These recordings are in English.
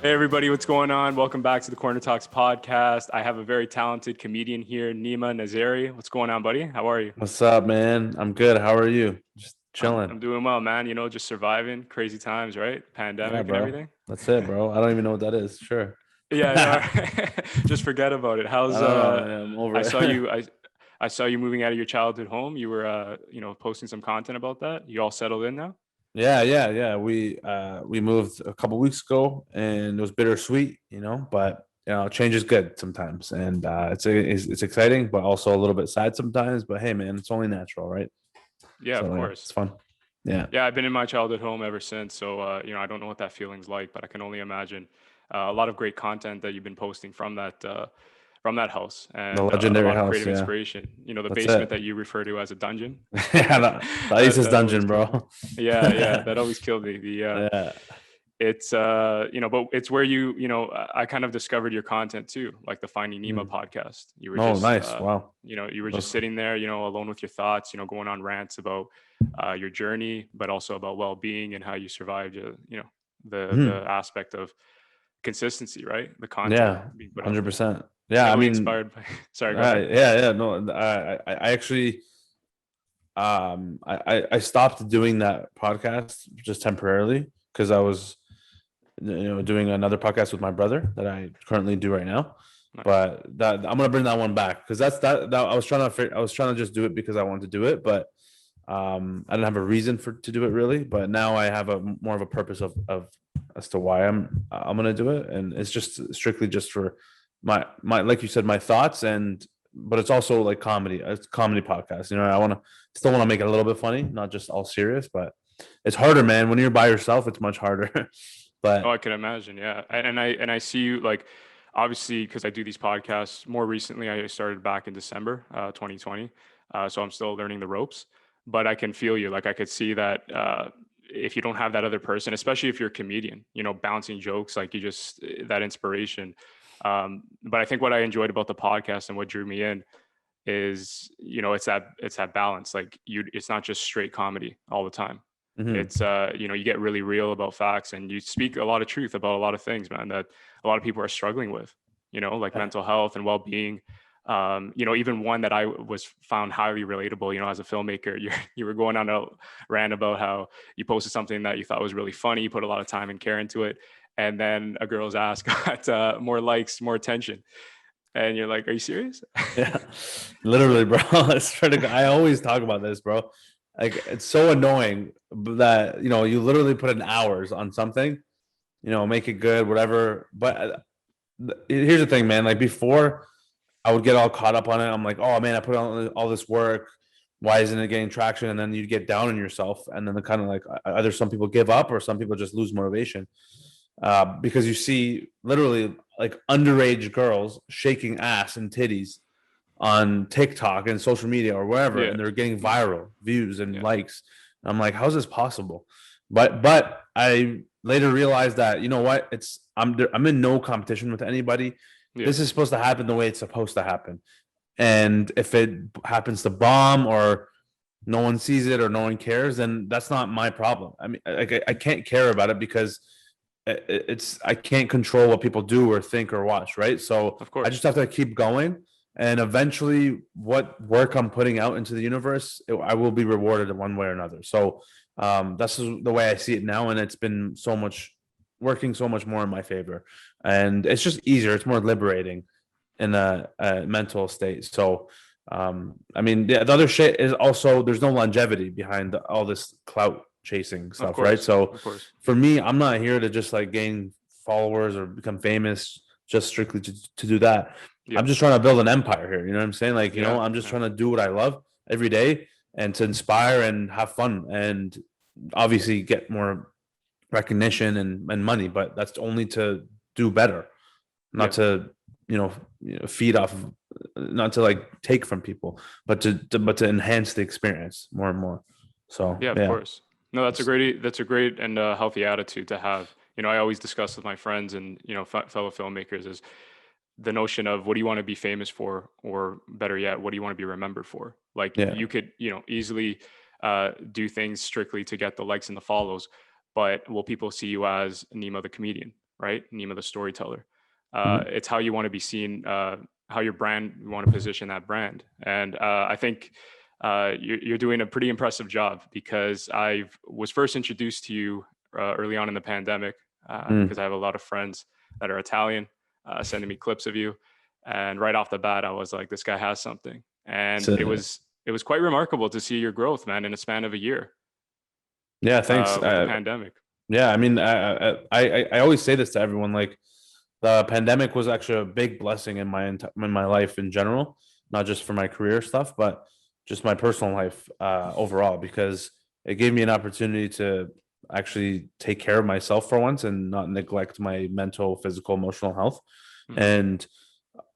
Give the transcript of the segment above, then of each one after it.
Hey everybody, what's going on? Welcome back to the Corner Talks podcast. I have a very talented comedian here, Neema Nazeri. What's going on, buddy? How are you? What's up, man? I'm good. How are you? Just I'm chilling. I'm doing well, man. You know, just surviving. Crazy times, right? Yeah, Pandemic and bro. everything. That's it, bro. I don't even know what that is. Sure. Yeah, I no, just forget about it. don't How's know, man. I'm I over saw it. you I saw you moving out of your childhood home. You were posting some content about that. You all settled in now? Yeah. We moved a couple weeks ago, and it was bittersweet, But change is good sometimes, and it's exciting, but also a little bit sad sometimes. But hey, man, it's only natural, right? Yeah, of So yeah, course. it's fun. Yeah. Yeah, I've been in my childhood home ever since. So, I don't know what that feeling's like, but I can only imagine a lot of great content that you've been posting from that house, The and a legendary lot of house. creative Yeah. inspiration. You know, the That's basement it. that you refer to as a dungeon. Yeah. The ISIS That always dungeon, killed me. bro. Yeah, that always killed me. Yeah. It's but it's where I kind of discovered your content too, like the Finding Nemo Mm. podcast. You were No, just nice. Wow. you were just That's sitting there, alone with your thoughts, going on rants about your journey, but also about well-being and how you survived the Mhm. aspect of consistency, right? The content Yeah, being put out there. 100%. Yeah, I Heavily mean, inspired by sorry, go ahead. yeah. No, I actually, I stopped doing that podcast just temporarily because I was, doing another podcast with my brother that I currently do right now. Nice. But that I'm gonna bring that one back because that I was trying to just do it because I wanted to do it, but I didn't have a reason to do it really. But now I have a more of a purpose of as to why I'm gonna do it, and it's just strictly just for my like you said, my thoughts. And but it's also like comedy. It's a comedy podcast. I want to still want to make it a little bit funny, not just all serious. But it's harder, man. When you're by yourself, it's much harder. Oh, But I can imagine. Yeah. And I see you, like, obviously, because I do these podcasts more recently. I started back in December 2020. So I'm still learning the ropes, but I can feel you. Like, I could see that if you don't have that other person, especially if you're a comedian, bouncing jokes, like, that inspiration. But I think what I enjoyed about the podcast and what drew me in is, it's that balance. Like, it's not just straight comedy all the time. mhm. It's you get really real about facts, and you speak a lot of truth about a lot of things, man, that a lot of people are struggling with, like Yeah. mental health and well-being. Even one that I was found highly relatable, as a filmmaker. You were going on a rant about how you posted something that you thought was really funny, you put a lot of time and care into it, and then a girl's ass got more likes, more attention, and you're like, are you serious? Yeah, literally, bro. I swear to God, I always talk about this, bro. Like it's so annoying that you literally put in hours on something, make it good, whatever. But here's the thing, man. Like before, I would get all caught up on it. I'm like, oh man, I put on all this work. Why isn't it getting traction? And then you'd get down on yourself, and then the kind of like either some people give up or some people just lose motivation because you see literally like underage girls shaking ass and titties on TikTok and social media or wherever, Yeah. and they're getting viral views and Yeah. likes. And I'm like, how's this possible? But I later realized that what I'm in no competition with anybody. Yeah. This is supposed to happen the way it's supposed to happen, and if it happens to bomb or no one sees it or no one cares, then that's not my problem. I mean, I can't care about it because I can't control what people do or think or watch, right? So Of I course. just have to keep going, and eventually, what work I'm putting out into the universe, I will be rewarded in one way or another. So that's the way I see it now, and it's been so much working so much more in my favor, and it's just easier. It's more liberating in a mental state. So I mean, the other shit is also there's no longevity behind all this clout chasing Of stuff, right? course. So Of course. for me, I'm not here to just like gain followers or become famous just strictly to do that. Yeah. I'm just trying to build an empire here. You know what I'm saying? Like, Yeah. I'm just Yeah. trying to do what I love every day and to inspire and have fun and obviously get more recognition and money, but that's only to do better, not Yeah. to feed off of, not to like take from people, but to enhance the experience more and more. So Yeah, of yeah. course. No, that's a great and healthy attitude to have. I always discuss with my friends and fellow filmmakers is the notion of what do you want to be famous for, or better yet, what do you want to be remembered for? Like, Yeah. you could easily do things strictly to get the likes and the follows, but will people see you as Nemo the comedian, right? Neema the storyteller. Mhm. It's how you want to be seen, how your brand, you want to position that brand. And I think you're doing a pretty impressive job, because I was first introduced to you early on in the pandemic, because Mm. I have a lot of friends that are Italian sending me clips of you. And right off the bat, I was like, this guy has something. And So, it was quite remarkable to see your growth, man, in a span of a year yeah, thanks. with the pandemic. Yeah, I mean, I always say this to everyone. Like, the pandemic was actually a big blessing in in my life in general, not just for my career stuff, but just my personal life overall, because it gave me an opportunity to actually take care of myself for once and not neglect my mental, physical, emotional health. Hmm. And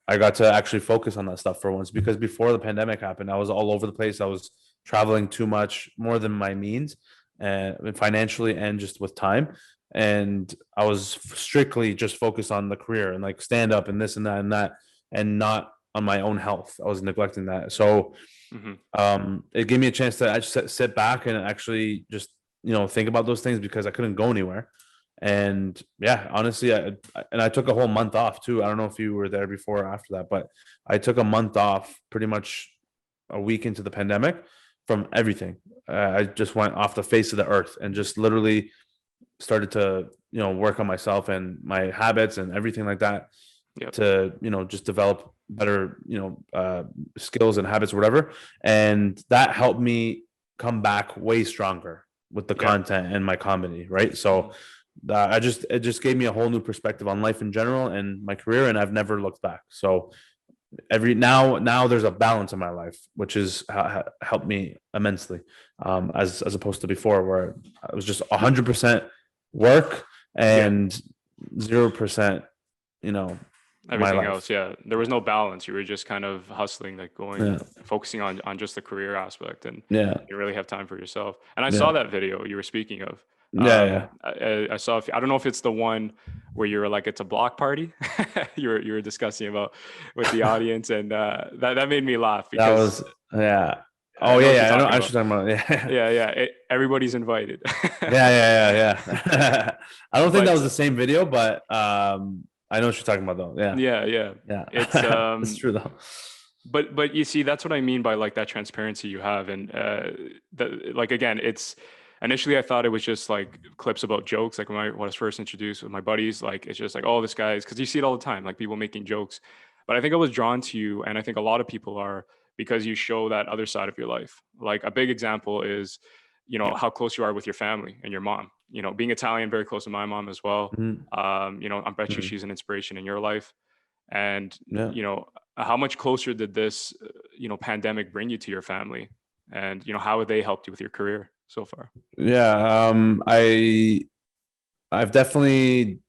I got to actually focus on that stuff for once, because before the pandemic happened, I was all over the place. I was traveling too much, more than my means, and financially and just with time. And I was strictly just focused on the career and like stand up and this and that and that, and not on my own health. I was neglecting that. So Hmm. it gave me a chance to actually sit back and actually just think about those things, because I couldn't go anywhere. And yeah, honestly, I took a whole month off too. I don't know if you were there before or after that, but I took a month off, pretty much a week into the pandemic, from everything. I just went off the face of the earth and just literally started to work on myself and my habits and everything like that, Yep. to just develop better skills and habits or whatever. And that helped me come back way stronger with the Yeah. content and my comedy, right? So Mhm. it just gave me a whole new perspective on life in general and my career, and I've never looked back. So every now there's a balance in my life, which is helped me immensely, as opposed to before, where it was just 100% work Yeah. and 0%, you know my Everything life. else, yeah. There was no balance. You were just kind of hustling, like Yeah, going, focusing on just the career aspect, and yeah, you really have time for yourself. And I yeah, saw that video you were speaking of. yeah, yeah. I saw. I don't know if it's the one where you were like, it's a block party. You were discussing about with the audience, and that made me laugh, That because was, yeah. I Oh know yeah, what you're yeah. I know. talking I about. should talk about it. Yeah, Yeah, yeah. Everybody's invited. yeah, yeah, yeah, yeah. I don't think that But was the same video, but I know what you're talking about though. Yeah, yeah, yeah. It's yeah. It's true though. but you see, that's what I mean by like that transparency you have. And like, again, it's initially I thought it was just like clips about jokes, like when I was first introduced with my buddies, like it's just like, oh, this guy's, because you see it all the time, like people making jokes. But I think I was drawn to you, and I think a lot of people are, because you show that other side of your life. Like a big example is, how close you are with your family and your mom. Being Italian, very close to my mom as well. Mhm, I bet you mhm. she's an inspiration in your life. And Yeah, how much closer did this pandemic bring you to your family? And how have they helped you with your career so far? yeah. I've definitely,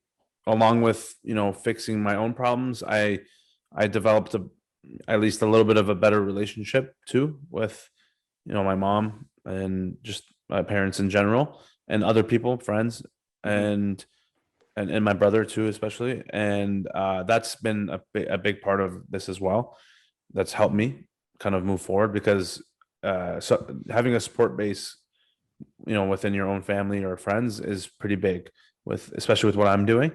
along with fixing my own problems, I developed at least a little bit of a better relationship too with my mom and just my parents in general, and other people, friends, Hmm. and and my brother too, especially. And that's been a big part of this as well. That's helped me kind of move forward, because so having a support base within your own family or friends is pretty big, with especially with what I'm doing.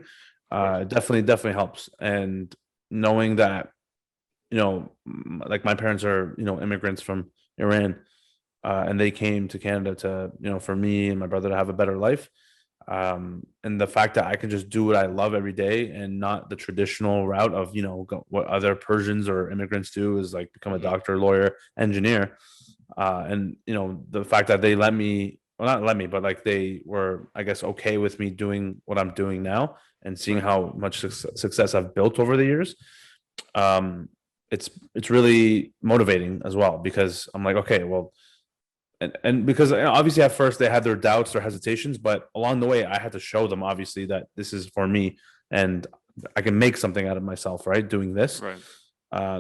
Of course. Definitely helps. And knowing that like my parents are immigrants from Iran, and they came to Canada to for me and my brother to have a better life. And the fact that I can just do what I love every day, and not the traditional route of what other Persians or immigrants do, is like become a Hmm. doctor, lawyer, engineer. And the fact that they let me, well, not let me, but like they were, I guess, okay with me doing what I'm doing now, and seeing Right. how much success I've built over the years. um it's really motivating as well, because I'm like, okay, well, and because obviously at first they had their doubts or hesitations, but along the way I had to show them, obviously, that this is for me, and I can make something out of myself, right, doing this. Right.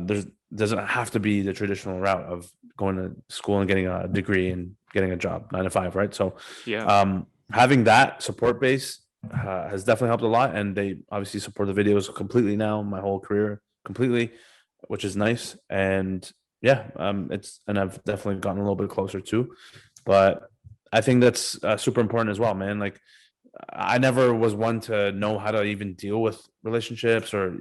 There's doesn't have to be the traditional route of going to school and getting a degree and getting a job 9 to 5, right? So Yeah. having that support base has definitely helped a lot, and they obviously support the videos completely now, my whole career completely, which is nice. And yeah, and I've definitely gotten a little bit closer too. But I think that's super important as well, man. Like, I never was one to know how to even deal with relationships or,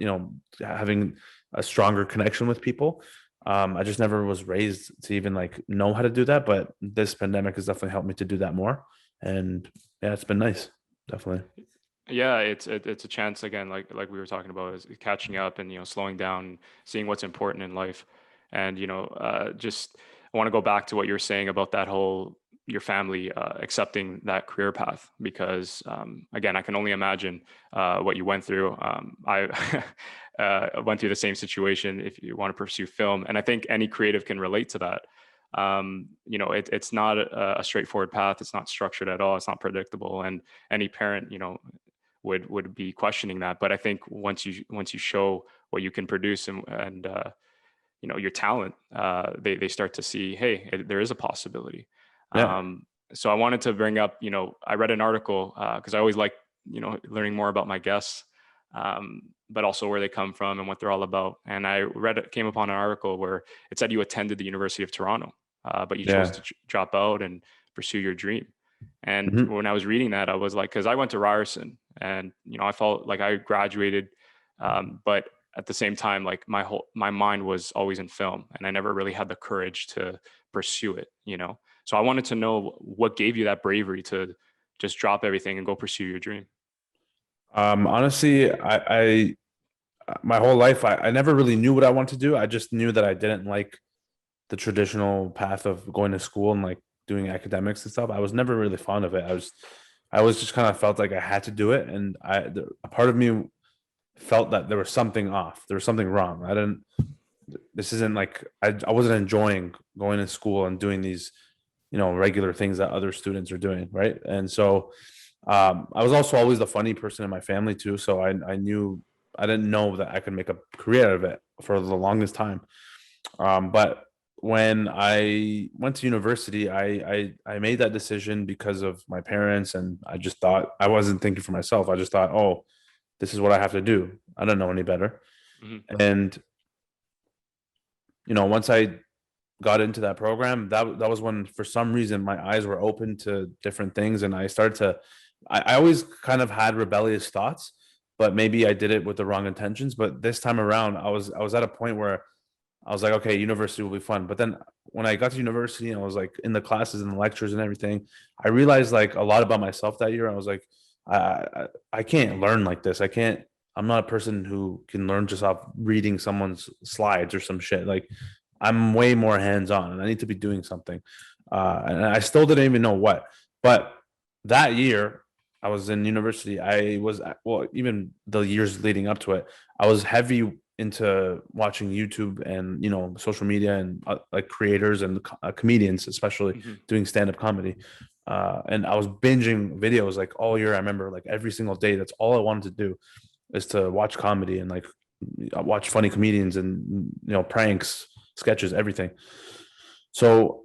having a stronger connection with people. I just never was raised to even like know how to do that. But this pandemic has definitely helped me to do that more. And yeah, it's been nice. Definitely. Yeah, it's a chance again, like we were talking about, is catching up and slowing down, seeing what's important in life, and just I want to go back to what you were saying about that whole your family accepting that career path because again, I can only imagine what you went through. I went through the same situation. If you want to pursue film, and I think any creative can relate to that. It's not a straightforward path. It's not structured at all. It's not predictable, and any parent, would be questioning that. But I think once you show what you can produce and your talent, they start to see, hey, there is a possibility. Yeah. So I wanted to bring up, I read an article because I always like learning more about my guests, but also where they come from and what they're all about. And I came upon an article where it said you attended the University of Toronto, but you chose Yeah. to drop out and pursue your dream. And Mhm. when I was reading that, I was like, because I went to Ryerson, and I felt like I graduated, but at the same time, like my mind was always in film, and I never really had the courage to pursue it. So I wanted to know what gave you that bravery to just drop everything and go pursue your dream. Honestly, I my whole life, I never really knew what I wanted to do. I just knew that I didn't like the traditional path of going to school and like doing academics and stuff. I was never really fond of it. I was just kind of felt like I had to do it, and a part of me felt that there was something off. There was something wrong. I didn't. This isn't like I wasn't enjoying going to school and doing these, regular things that other students are doing, right? And so, I was also always the funny person in my family too. So I knew I didn't know that I could make a career out of it for the longest time. But when I went to university, I made that decision because of my parents, and I just thought I wasn't thinking for myself. I just thought, oh, this is what I have to do. I don't know any better. Hmm. And once I got into that program, that was when for some reason my eyes were open to different things, and I started to. I always kind of had rebellious thoughts, but maybe I did it with the wrong intentions. But this time around, I was at a point where I was like, okay, university will be fun. But then when I got to university and I was like in the classes and the lectures and everything, I realized like a lot about myself that year. I was like, I can't learn like this. I can't. I'm not a person who can learn just off reading someone's slides or some shit. Like I'm way more hands on, and I need to be doing something. And I still didn't even know what. But that year, I was in university. I was well, even the years leading up to it, I was heavy into watching YouTube and social media and like creators and comedians, especially Hmm. doing stand up comedy. And I was binging videos like all year. I remember like every single day. That's all I wanted to do is to watch comedy and like watch funny comedians and pranks, sketches, everything. So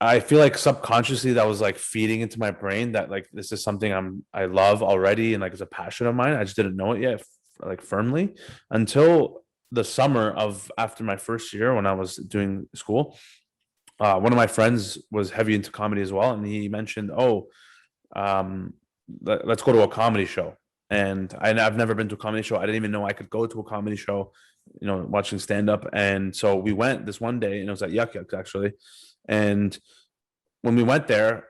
I feel like subconsciously that was like feeding into my brain that like this is something I love already and like it's a passion of mine. I just didn't know it yet, like firmly, until the summer of after my first year when I was doing school. One of my friends was heavy into comedy as well, and he mentioned, "Oh, um, let's go to a comedy show." And I've never been to a comedy show. I didn't even know I could go to a comedy show, watching stand up. And so we went this one day, and it was at Yuck Yuck actually. And when we went there,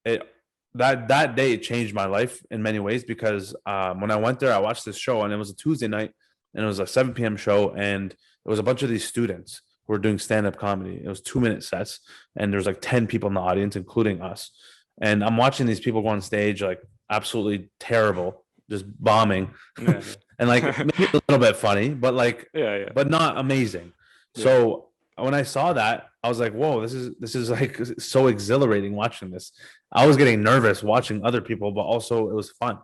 it that day it changed my life in many ways because when I went there, I watched this show, and it was a Tuesday night, and it was a 7 p.m. show, and it was a bunch of these students who were doing stand up comedy. It was 2 minute sets, and there's like 10 people in the audience, including us. And I'm watching these people go on stage like absolutely terrible, just bombing, Yeah, and like yeah. maybe a little bit funny, but like, Yeah, yeah, but not amazing. yeah. So when I saw that, I was like, "Whoa, this is like so exhilarating watching this." I was getting nervous watching other people, but also it was fun.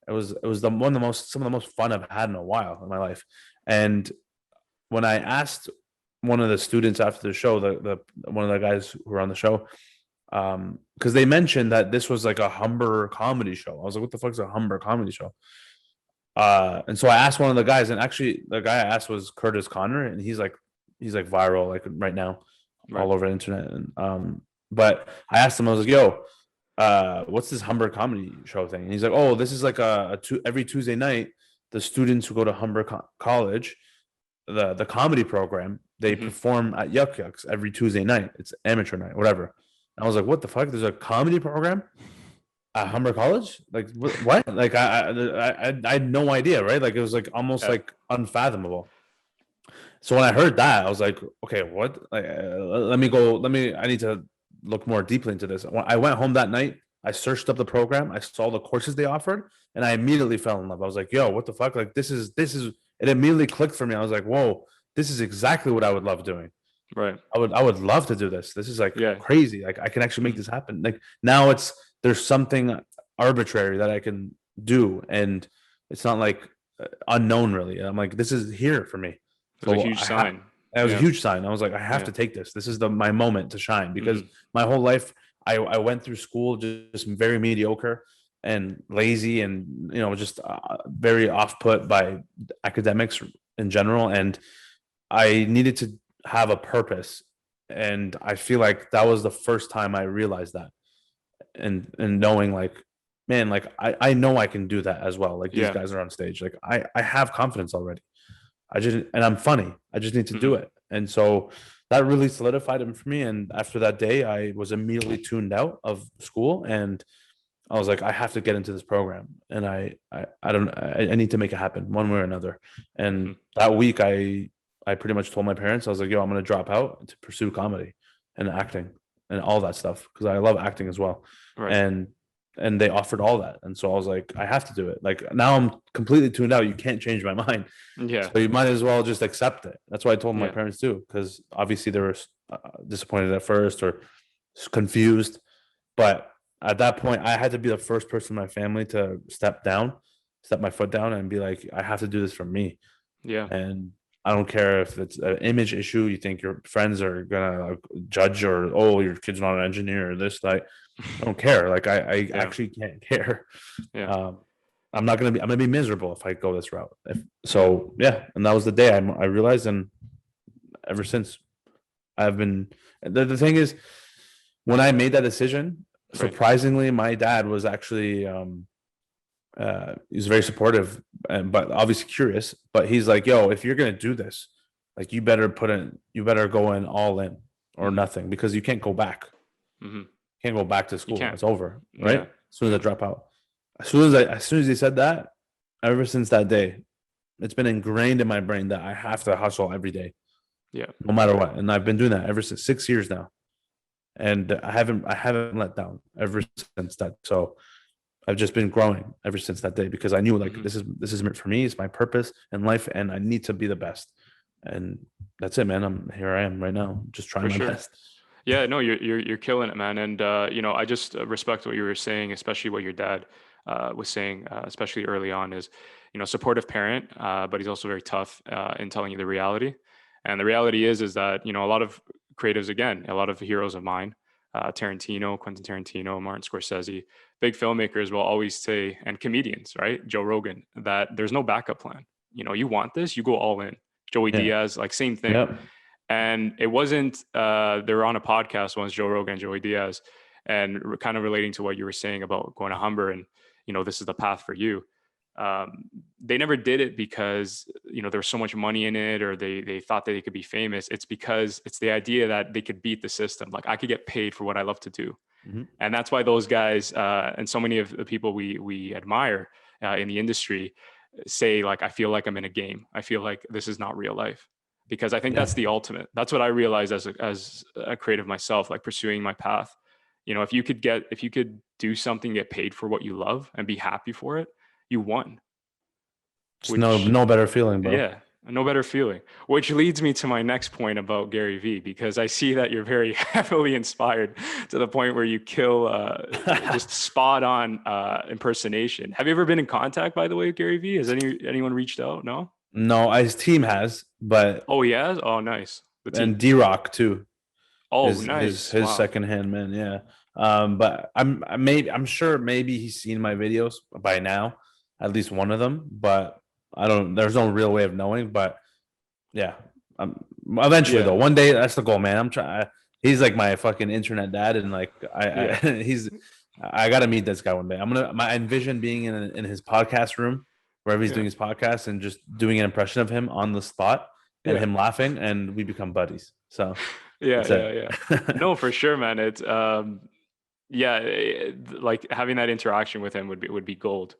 It was the one of the most some of the most fun I've had in a while in my life. And when I asked one of the students after the show, the one of the guys who were on the show, because they mentioned that this was like a Humber comedy show. I was like, "What the fuck is a Humber comedy show?" And so I asked one of the guys, and actually the guy I asked was Curtis Connor, and he's like viral like right now Right. all over the internet. And but I asked him, I was like, "Yo, what's this Humber comedy show thing? And he's like, oh, this is like every Tuesday night, the students who go to Humber College, the comedy program, they Hmm. perform at Yuck Yucks every Tuesday night. It's amateur night, whatever. And I was like, what the fuck? There's a comedy program at Humber College? Like what? Like I had no idea, right? Like it was like almost Yeah. like unfathomable. So when I heard that, I was like, okay, what? Like, let me go. I need to look more deeply into this. When I went home that night, I searched up the program. I saw the courses they offered, and I immediately fell in love. I was like, yo, what the fuck? Like, this is. It immediately clicked for me. I was like, whoa, this is exactly what I would love doing. Right. I would love to do this. This is like Yeah. crazy. Like I can actually make Mhm. this happen. Like now there's something arbitrary that I can do, and it's not like unknown really. I'm like, this is here for me. It was a So huge sign. that was a Yeah. huge sign. I was like, I have Yeah. to take this. This is my moment to shine because Hmm. my whole life I went through school just very mediocre and lazy and just very off put by academics in general, and I needed to have a purpose, and I feel like that was the first time I realized that, and knowing like, man, like I know I can do that as well. Like these Yeah. guys are on stage, like I have confidence already. And I'm funny. I just need to do Hmm. it. And so that really solidified it for me. And after that day, I was immediately tuned out of school, and I was like, I have to get into this program, and I need to make it happen one way or another. Hmm. And that week, I pretty much told my parents, I was like, yo, I'm gonna drop out to pursue comedy and acting and all that stuff because I love acting as well. Right. And they offered all that, and so I was like, I have to do it. Like now I'm completely tuned out. You can't change my mind, Yeah. so you might as well just accept it. That's what I told my Yeah. parents too, because obviously they were disappointed at first or confused, but at that point, I had to be the first person in my family to step my foot down, and be like, I have to do this for me. Yeah. And I don't care if it's an image issue. You think your friends are gonna judge, or oh, your kid's not an engineer or this, like I don't care. Like I Yeah. actually can't care. Yeah. Um, I'm gonna be miserable if I go this route. Yeah. So yeah, and that was the day I realized, and ever since I've been. The thing is, when I made that decision, Right. surprisingly, my dad was actually he was very supportive, but obviously curious. But he's like, "Yo, if you're gonna do this, like you better go in all in or Hmm. nothing because you can't go back. Hmm. Can't go back to You school. can't. It's over, right? Yeah. As soon as I Yeah. drop out, as soon as he said that, ever since that day, it's been ingrained in my brain that I have to hustle every day, Yeah. no matter what. And I've been doing that ever since 6 years now, and I haven't let down ever since that. So I've just been growing ever since that day because I knew like Hmm. this is meant for me. It's my purpose in life, and I need to be the best. And that's it, man. I'm here. I am right now, just trying For my sure. best. Yeah, no, you're killing it, man. And I just respect what you were saying, especially what your dad was saying, especially early on, is supportive parent, but he's also very tough in telling you the reality. And the reality is that a lot of creatives, again, a lot of heroes of mine, Tarantino, Quentin Tarantino, Martin Scorsese, big filmmakers will always say, and comedians, right, Joe Rogan, that there's no backup plan. You want this, you go all in. Joey Yeah. Diaz, like same thing. Yep. And it wasn't, they were on a podcast once, Joe Rogan and Joey Diaz, and kind of relating to what you were saying about going to Humber and, this is the path for you. They never did it because, there was so much money in it or they thought that they could be famous. It's because it's the idea that they could beat the system. Like I could get paid for what I love to do. Mhm. And that's why those guys and so many of the people we admire in the industry say like, I feel like I'm in a game. I feel like this is not real life because I think Yeah. that's the ultimate. That's what I realized as a creative myself, like pursuing my path. If you could do something, get paid for what you love and be happy for it, you won. Just Which no better feeling, bro. yeah, no better feeling. Which leads me to my next point about Gary Vee, because I see that you're very heavily inspired to the point where you kill just spot on impersonation. Have you ever been in contact, by the way, with Gary Vee? Has anyone reached out? No? No, his team has, but Oh, yeah? Oh, nice. The and team. D Rock too. Oh, nice. His Wow. second hand man, yeah. But I'm sure maybe he's seen my videos by now, at least one of them. But I don't. There's no real way of knowing. But yeah, eventually Yeah. though, one day that's the goal, man. I'm trying. He's like my fucking internet dad, and like Yeah. he's I got to meet this guy one day. I envision being in his podcast room, wherever he's Yeah. doing his podcast, and just doing an impression of him on the spot, and Yeah. him laughing, and we become buddies. So Yeah. that's Yeah. it. Yeah. No, for sure, man. It's yeah, like having that interaction with him would be gold.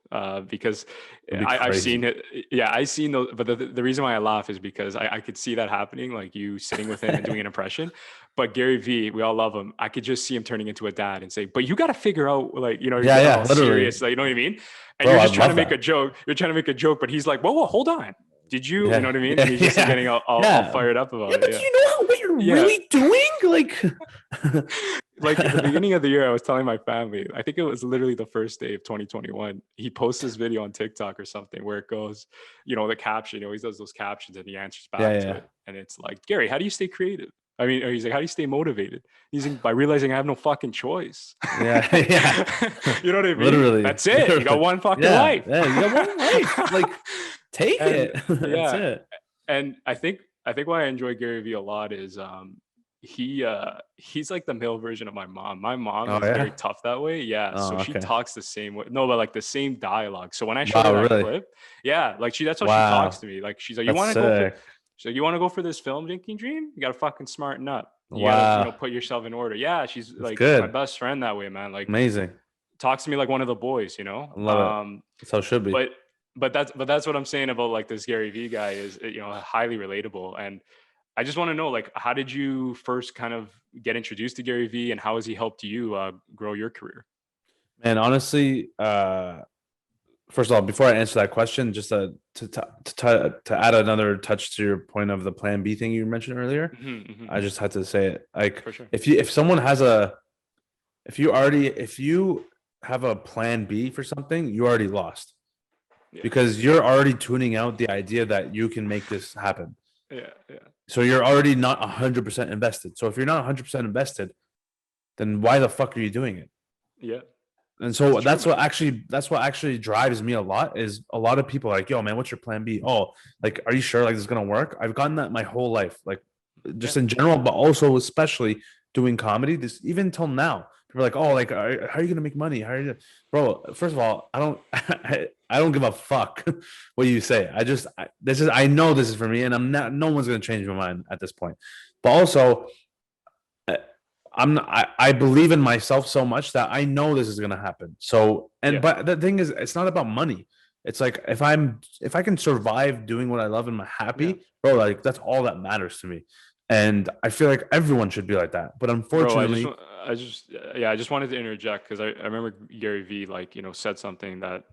Because It'd be I've seen crazy. it. Yeah, I've seen those. But the reason why I laugh is because I could see that happening, like you sitting with him and doing an impression. But Gary V, we all love him. I could just see him turning into a dad and say, "But you got to figure out, like, Yeah, getting yeah, all literally, serious, like, you know what I mean?" And bro. you're I just trying to love make a that. joke. You're trying to make a joke, but he's like, "Whoa, hold on. Did you know Yeah, what I mean?" And yeah, he's just yeah, getting all yeah. fired up Yeah, about it. but do Yeah. you know what you're Yeah. really doing? Like, Like at the beginning of the year, I was telling my family, I think it was literally the first day of 2021. He posts this video on TikTok or something where it goes, the caption, he always does those captions and he answers yeah, back to yeah, it. And it's like, Gary, how do you stay creative? I mean, or he's like, how do you stay motivated? He's like, by realizing I have no fucking choice. yeah, yeah. You know what I mean? Literally, That's it. You got literally. one fucking Yeah, life. yeah. You got one life. Like, take And it. That's yeah, it. and I think why I enjoy Gary Vee a lot is he's like the male version of my mom. My mom Oh is very yeah. tough that way. Yeah. So Oh she okay. talks the same way. No, but like the same dialogue. So when I showed her Wow, that really? clip, yeah, like that's how she talks Wow, to me. Like she's like, you that's want to go for sick. so you want to go for this film drinking dream? You gotta fucking smarten up. You gotta, Wow, put yourself in order. Yeah, she's that's like my good. best friend that way, man. Like Amazing. talks to me like one of the boys. I love it. That's how it should be. But that's what I'm saying about like this Gary Vee guy is highly relatable. And I just want to know, like, how did you first kind of get introduced to Gary Vee and how has he helped you grow your career? And honestly, first of all, before I answer that question, just to add another touch to your point of the Plan B thing you mentioned earlier, I just had to say it. Like, For sure. if someone has if you have a Plan B for something, you already lost Yeah. because you're already tuning out the idea that you can make this happen. Yeah. Yeah. So you're already not 100% invested. So if you're not 100% invested, then why the fuck are you doing it? Yeah. And so That's true, that's what actually drives me a lot is a lot of people are like, yo, man, what's your plan B? Oh, like, are you sure like this is gonna work? I've gotten that my whole life, like just Yeah. in general, but also especially doing comedy. This even till now, people are like, oh, like, how are you gonna make money? How are you, bro? First of all, I don't, I don't give a fuck what you say. I know this is for me, and I'm not. No one's gonna change my mind at this point. But also, I believe in myself so much that I know this is gonna happen. So Yeah. but the thing is, it's not about money. It's like if I can survive doing what I love and I'm Yeah. happy, bro, like that's all that matters to me. And I feel like everyone should be like that. But Bro, unfortunately, I just wanted to interject because I remember Gary Vee like, said something that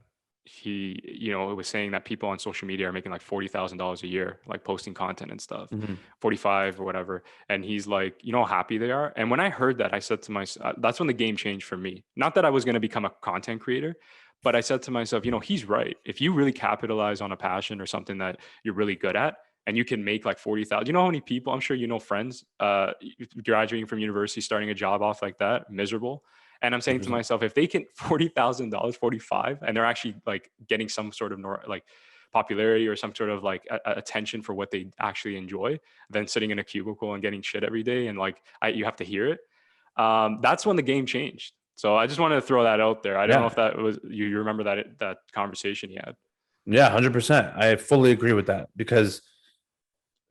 he, was saying that people on social media are making like $40,000 a year, like posting content and stuff, mhm, 45 or whatever. And he's like, how happy they are. And when I heard that, I said to myself, that's when the game changed for me. Not that I was going to become a content creator, but I said to myself, he's right. If you really capitalize on a passion or something that you're really good at, and you can make like 40,000. You know how many people, I'm sure friends graduating from university, starting a job off like that, miserable. And I'm saying to 100%. myself, if they can $40,000, 45, and they're actually like getting some sort of like popularity or some sort of like attention for what they actually enjoy, than sitting in a cubicle and getting shit every day and like you have to hear it. That's when the game changed. So I just wanted to throw that out there. I don't know Yeah, if that was you remember that conversation you had. yeah, 100%. I fully agree with that because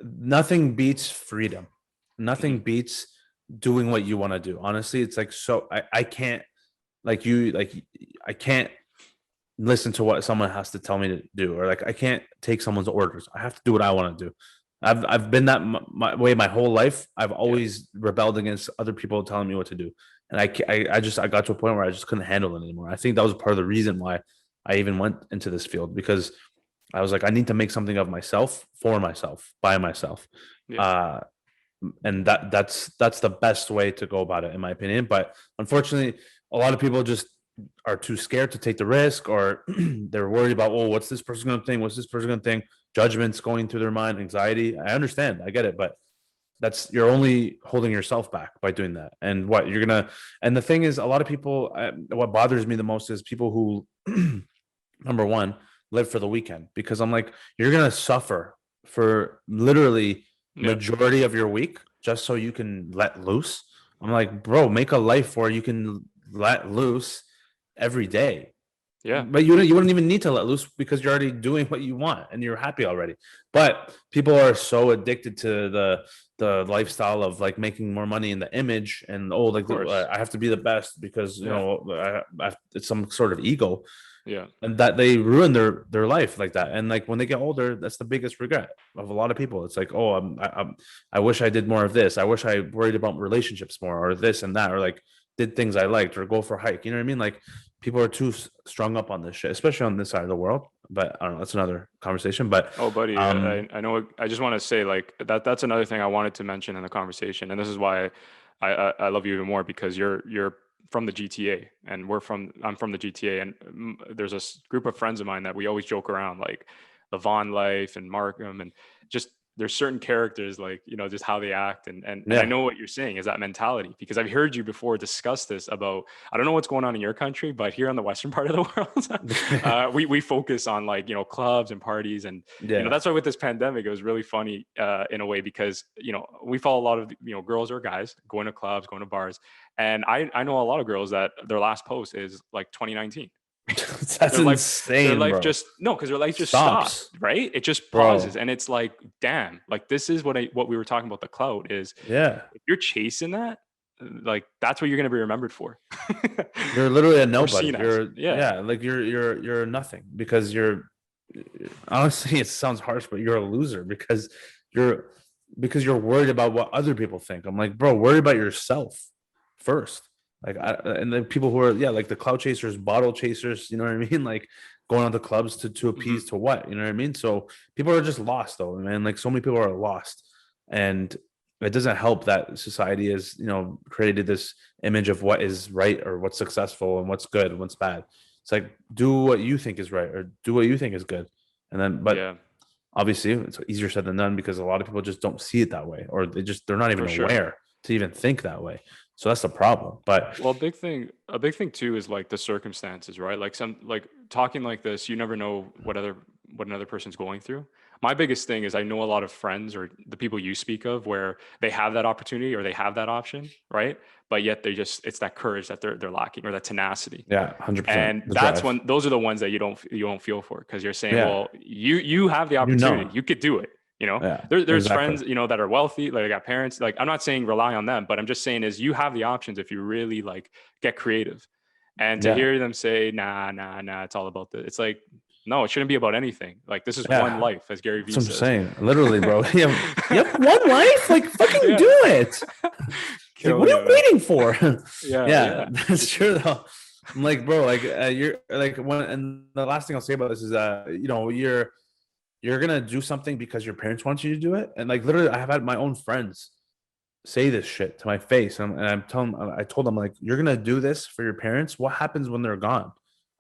nothing beats freedom. Mhm. Nothing beats doing what you want to do. Honestly, it's like I can't like I can't listen to what someone has to tell me to do, or like I can't take someone's orders. I have to do what I want to do. I've been that way my whole life. I've Yeah. always rebelled against other people telling me what to do, and I got to a point where I just couldn't handle it anymore. I think that was part of the reason why I even went into this field because I was like, I need to make something of myself for myself by myself. Yeah. Uh, and that's the best way to go about it in my opinion, but unfortunately a lot of people just are too scared to take the risk, or they're worried about, oh, what's this person going to think, what's this person going to think, judgments going through their mind, anxiety. I understand, I get it, but you're only holding yourself back by doing that. And what you're gonna and the thing is, a lot of people, what bothers me the most is people who number one, live for the weekend, because I'm like, you're gonna suffer for literally Yeah. majority of your week just so you can let loose. I'm like, bro, make a life where you can let loose every day. Yeah, But you wouldn't even need to let loose because you're already doing what you want and you're happy already. But people are so addicted to the lifestyle of like making more money in the image and of course. I have to be the best because Yeah, it's some sort of ego, yeah, and that they ruin their life like that. And like when they get older, that's the biggest regret of a lot of people. It's like, oh, I wish I did more of this. I wish I worried about relationships more, or this and that, or like did things I liked, or go for a hike. You know what I mean? Like people are too strung up on this shit, especially on this side of the world. But I don't know. That's another conversation. But Oh, buddy, um, I know. I just want to say like that's another thing I wanted to mention in the conversation, and this is why I love you even more because you're from the GTA, and I'm from the GTA, and there's a group of friends of mine that we always joke around like the Vaughn life and Markham, and just there's certain characters like just how they act, and I yeah, know what you're saying is that mentality because I've heard you before discuss this about I don't know what's going on in your country, but here on the western part of the world. We focus on like clubs and parties, and yeah, that's why with this pandemic it was really funny in a way because we follow a lot of girls or guys going to clubs, going to bars, and I know a lot of girls that their last post is like 2019. that's their life their insane, life bro. just no because their life just stopped, Stops, right? It just pauses, bro. and it's like, damn, like this is what we were talking about, the clout is Yeah, if you're chasing that, like that's what you're going to be remembered for. you're literally a Or nobody. seen as, yeah. Like you're nothing because you're honestly, it sounds harsh, but you're a loser you're you're worried about what other people think. I'm like, bro, worry about yourself first. And then people who are, yeah, like the cloud chasers, bottle chasers, you know what I mean? Like going out to clubs to Hmm. appease to what, you know what I mean? So people are just lost though, man. Like so many people are lost. And it doesn't help that society has, created this image of what is right or what's successful and what's good and what's bad. It's like do what you think is right or do what you think is good. And then, but Yeah, obviously it's easier said than done because a lot of people just don't see it that way, or they're not even for sure. aware to even think that way. So that's the problem. But Well, a big thing too is like the circumstances, right? Like some like talking like this, you never know what another person's going through. My biggest thing is I know a lot of friends or the people you speak of where they have that opportunity or they have that option, right? But yet it's that courage that they're lacking or that tenacity. yeah, 100% And the that's drive. when those are the ones that you don't feel for because you're saying, Yeah, well, you have the you opportunity, know. you could do it. Yeah, There's exactly. friends that are wealthy, like I got parents. Like I'm not saying rely on them, but I'm just saying is you have the options if you really like get creative. And to Yeah, hear them say, nah, nah, nah, it's all about this. It's like, no, it shouldn't be about anything. Like this is one yeah. life, as Gary That's Vee what I'm says. saying. Literally, bro. You have one life. Like, fucking do Yeah, it. Like, what killing are it, you man. waiting for? Yeah, Yeah, yeah, for that's true sure. though. I'm like, bro, like you're like when, and the last thing I'll say about this is you're gonna do something because your parents want you to do it, and like literally, I have had my own friends say this shit to my face, and I'm telling, I told them like, you're gonna do this for your parents. What happens when they're gone?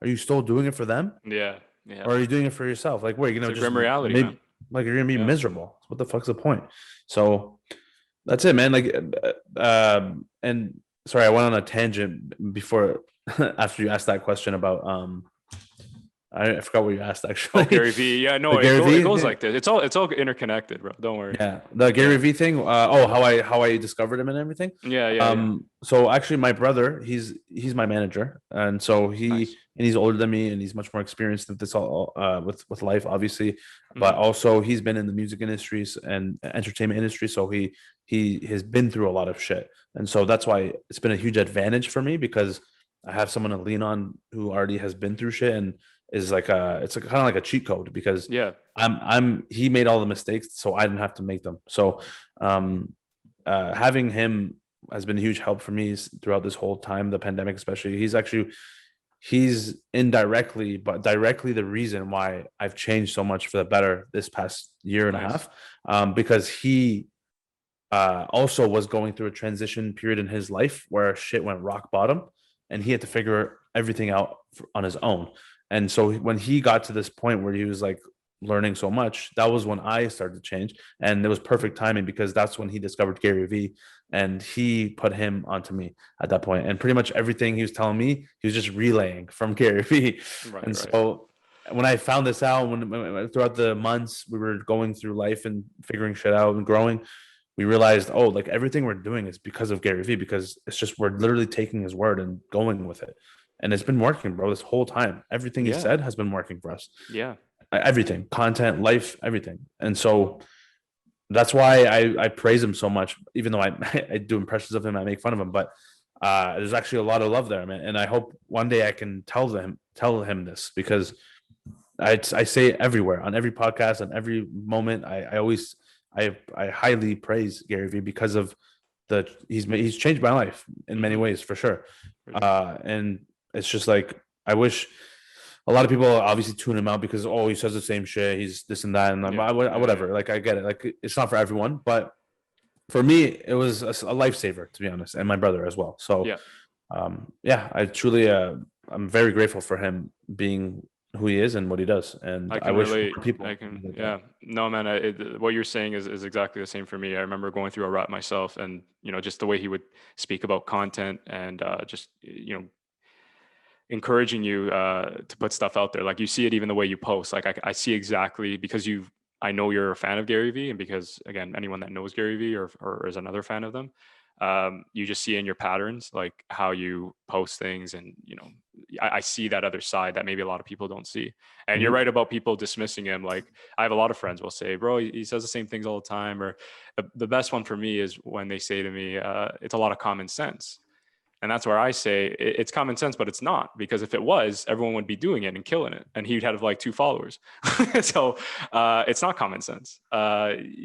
Are you still doing it for them, Yeah, yeah. or are you doing it for yourself? Like, wait, It's a just grim reality, man. maybe like you're gonna be Yeah. miserable. What the fuck's the point? So that's it, man. Like, and sorry, I went on a tangent before after you asked that question about I forgot what you asked Oh, actually. Gary V. Yeah, The no, Gary it V goes thing. like this. It's all interconnected, bro. Don't worry. Yeah, the Gary Yeah. V thing. How I discovered him and everything. Yeah, yeah, yeah. So actually, my brother, he's my manager, and so Nice. he's older than me, and he's much more experienced with this all with life, obviously. But Hmm. also, he's been in the music industries and entertainment industry, so he has been through a lot of shit, and so that's why it's been a huge advantage for me because I have someone to lean on who already has been through shit and is like it's kind of like a cheat code because Yeah. he made all the mistakes, so I didn't have to make them. So um having him has been a huge help for me throughout this whole time, the pandemic especially. He's indirectly but directly the reason why I've changed so much for the better this past year and a Nice. half, because he also was going through a transition period in his life where shit went rock bottom and he had to figure everything out on his own. And so when he got to this point where he was like learning so much, that was when I started to change. And it was perfect timing because that's when he discovered Gary Vee and he put him onto me at that point. And pretty much everything he was telling me, he was just relaying from Gary Vee. Right, And right. so when I found this out, when throughout the months we were going through life and figuring shit out and growing, we realized, oh, like everything we're doing is because of Gary Vee, because it's just we're literally taking his word and going with it. And it's been working, bro, this whole time. Everything he Yeah. said has been working for us. Yeah. Everything, content, life, everything. And so that's why I praise him so much, even though I I do impressions of him, I make fun of him, but there's actually a lot of love there, man. And I hope one day I can tell him this, because I say it everywhere, on every podcast, on every moment. I always I highly praise Gary Vee because of he's changed my life in many Hmm. ways, for sure. For sure. And it's just like, I wish a lot of people obviously tune him out because, oh, he says the same shit, he's this and that, and Yeah. Yeah. whatever. Like, I get it. Like, it's not for everyone, but for me, it was a lifesaver, to be honest, and my brother as well. So, Yeah. yeah, I truly, I'm very grateful for him being who he is and what he does, and I I can wish relate. more I people can, like that. yeah. No, man, what you're saying is exactly the same for me. I remember going through a rut myself, and, just the way he would speak about content and just, encouraging you to put stuff out there. Like, you see it even the way you post. Like, I see exactly, because I know you're a fan of Gary Vee, and because, again, anyone that knows Gary Vee or is another fan of them, you just see in your patterns, like how you post things, and I see that other side that maybe a lot of people don't see. And you're Mhm. right about people dismissing him. Like, I have a lot of friends will say, "Bro, he says the same things all the time." Or the best one for me is when they say to me, "It's a lot of common sense." And that's where I say it's common sense, but it's not, because if it was, everyone would be doing it and killing it, and he'd have like 2 followers. So it's not common sense.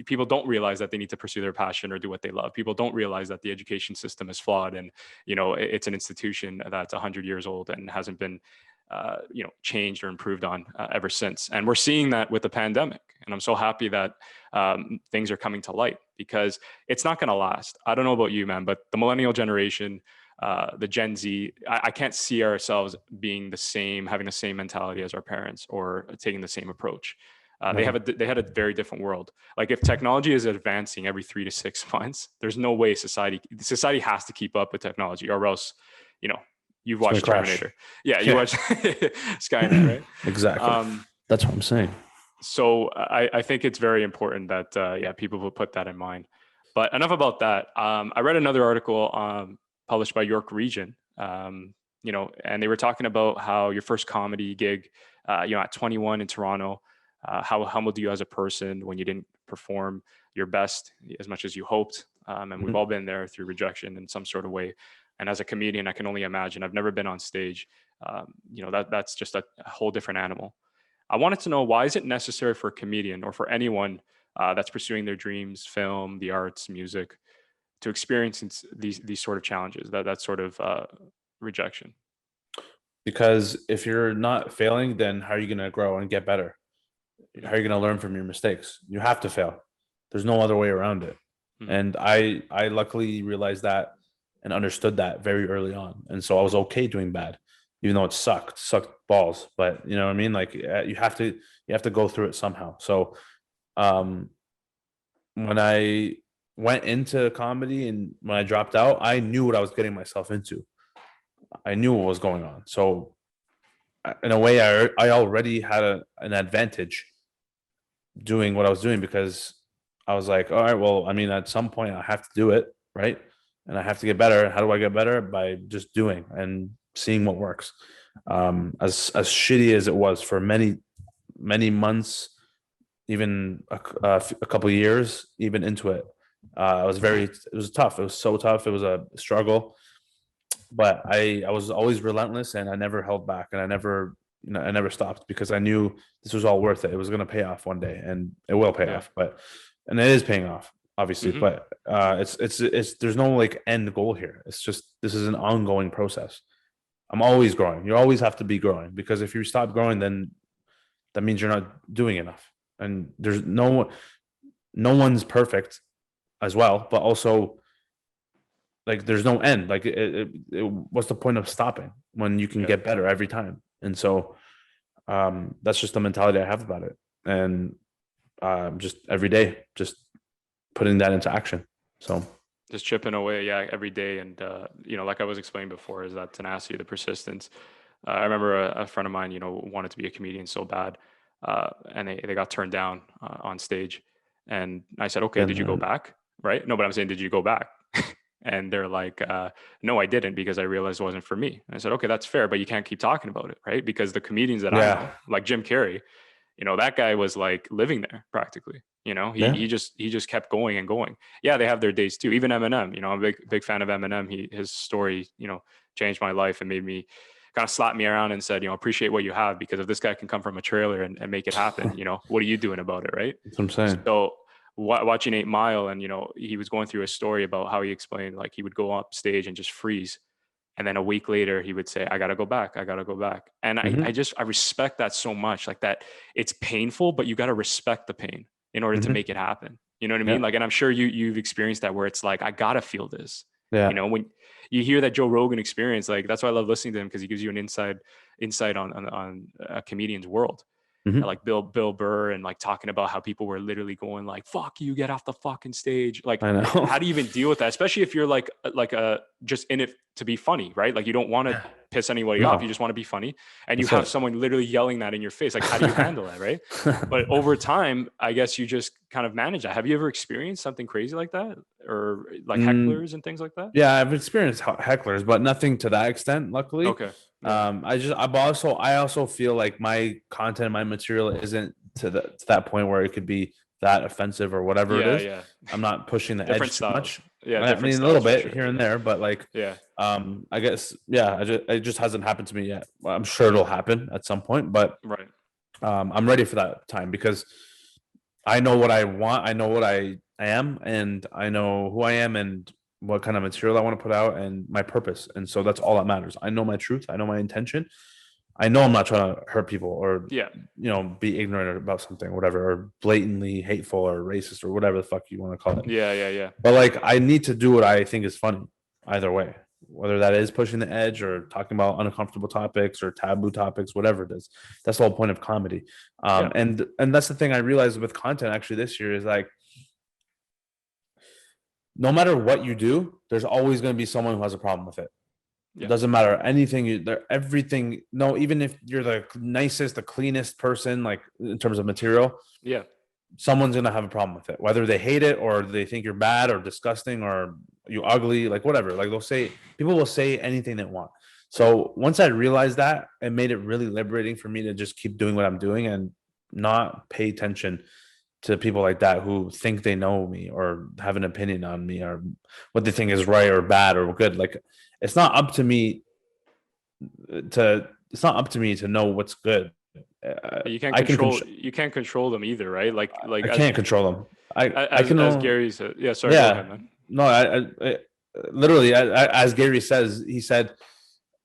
People don't realize that they need to pursue their passion or do what they love. People don't realize that the education system is flawed, and it's an institution that's 100 years old and hasn't been changed or improved on ever since. And we're seeing that with the pandemic. And I'm so happy that things are coming to light, because it's not going to last. I don't know about you, man, but the millennial generation, the Gen Z, I can't see ourselves being the same, having the same mentality as our parents, or taking the same approach. Never. They had a very different world. Like, if technology is advancing every 3 to 6 months, there's no way society has to keep up with technology, or else, you know, you've It's gonna watched crash. Terminator. Yeah, you Yeah, watched Skynet, right? exactly. Um, That's what I'm saying. so I think it's very important that yeah, people will put that in mind. But enough about that. I read another article published by York Region, and they were talking about how your first comedy gig, at 21 in Toronto, how humbled you as a person when you didn't perform your best as much as you hoped. And we've Mhm. all been there through rejection in some sort of way. And as a comedian, I can only imagine. I've never been on stage. That's just a whole different animal. I wanted to know, why is it necessary for a comedian or for anyone that's pursuing their dreams, film, the arts, music, to experience these sort of challenges, that sort of rejection? Because if you're not failing, then how are you gonna grow and get better? How are you gonna learn from your mistakes? You have to fail. There's no other way around it. Mm-hmm. And I luckily realized that and understood that very early on. And so I was okay doing bad, even though it sucked balls. But you know what I mean? Like, you have to go through it somehow. So um when I went into comedy and when I dropped out, I knew what I was getting myself into. I knew what was going on. So in a way, I already had an advantage doing what I was doing, because I was like, all right, well, I mean, at some point I have to do it, right? And I have to get better. How do I get better? By just doing and seeing what works. As shitty as it was for many months, even a couple of years, even into it, it was tough. It was so tough. It was a struggle, but I was always relentless, and I never held back, and I never stopped, because I knew this was all worth it. It was going to pay off one day, and it will pay Yeah. off. And it is paying off, obviously. Hmm. But it's there's no like end goal here. It's just, this is an ongoing process. I'm always growing. You always have to be growing, because if you stop growing, then that means you're not doing enough. And there's no one's perfect as well, but also, like, there's no end. Like, what's the point of stopping when you can Yeah. get better every time? And so that's just the mentality I have about it. And just every day, just putting that into action. So Just chipping away, yeah, every day. And like I was explaining before, is that tenacity, the persistence. I remember a friend of mine, wanted to be a comedian so bad, and they got turned down on stage. And I said, okay, been did you go there. back? right? No, but I'm saying, did you go back? And they're like, no, I didn't, because I realized it wasn't for me. And I said, okay, that's fair, but you can't keep talking about it, right? Because the comedians that I Yeah. know, like Jim Carrey, that guy was like living there practically. He Yeah. he just kept going and going. Yeah, they have their days too. Even Eminem, I'm a big fan of Eminem. His story, changed my life and made me kind of slapped me around and said, appreciate what you have, because if this guy can come from a trailer and make it happen, what are you doing about it, right? That's what I'm saying. So watching 8 Mile, and he was going through a story about how he explained, like, he would go up stage and just freeze, and then a week later he would say, I gotta go back, I gotta go back. And I respect that so much, like, that it's painful, but you gotta respect the pain in order to Hmm. make it happen. You know what I Yeah. mean? Like, and I'm sure you've experienced that, where it's like, I gotta feel this. Yeah. When you hear that Joe Rogan experience, like, that's why I love listening to him, because he gives you an insight on a comedian's world. Hmm. Like Bill Burr, and like talking about how people were literally going like, fuck you, get off the fucking stage. Like, I know. how do you even deal with that? Especially if you're like just in it to be funny, right? Like, you don't want to Yeah. piss anybody off. You No, just want to be funny. And you that's have it. someone literally yelling that in your face. Like, how do you handle that, right? But over time, I guess you just kind of manage that. Have you ever experienced something crazy like that? Or like Mm, hecklers and things like that? yeah, I've experienced hecklers, but nothing to that extent, luckily. Okay. Yeah. I also feel like my content, my material isn't to that point where it could be that offensive or whatever it Yeah. is. Yeah. I'm not pushing the Different edge too styles. much. Yeah. I Different mean, a little styles for bit sure. here and there, but like, Yeah. I guess, yeah, it just hasn't happened to me yet. Well, I'm sure it'll happen at some point, but Right. I'm ready for that time because I know what I want. I know what I am, and I know who I am, and what kind of material I want to put out, and my purpose. And so that's all that matters. I know my truth. I know my intention. I know I'm not trying to hurt people or Yeah. be ignorant about something, whatever, or blatantly hateful or racist or whatever the fuck you want to call it. Yeah. Yeah. Yeah. But like, I need to do what I think is funny, either way, whether that is pushing the edge or talking about uncomfortable topics or taboo topics, whatever it is. That's the whole point of comedy. Yeah. And that's the thing I realized with content actually this year is like, no matter what you do, there's always going to be someone who has a problem with it. It Yeah. doesn't matter anything everything. No, even if you're the nicest, the cleanest person, like in terms of material, Yeah. someone's gonna have a problem with it, whether they hate it or they think you're bad or disgusting or you ugly, like whatever. Like people will say anything they want. So once I realized that, it made it really liberating for me to just keep doing what I'm doing and not pay attention to people like that who think they know me or have an opinion on me or what they think is right or bad or good. Like it's not up to me to know what's good. You can't I can control you can't control them either, right? Like I can't control them. I can as only, Gary said. Yeah, sorry, go ahead, yeah, man. no, literally, as Gary says, he said,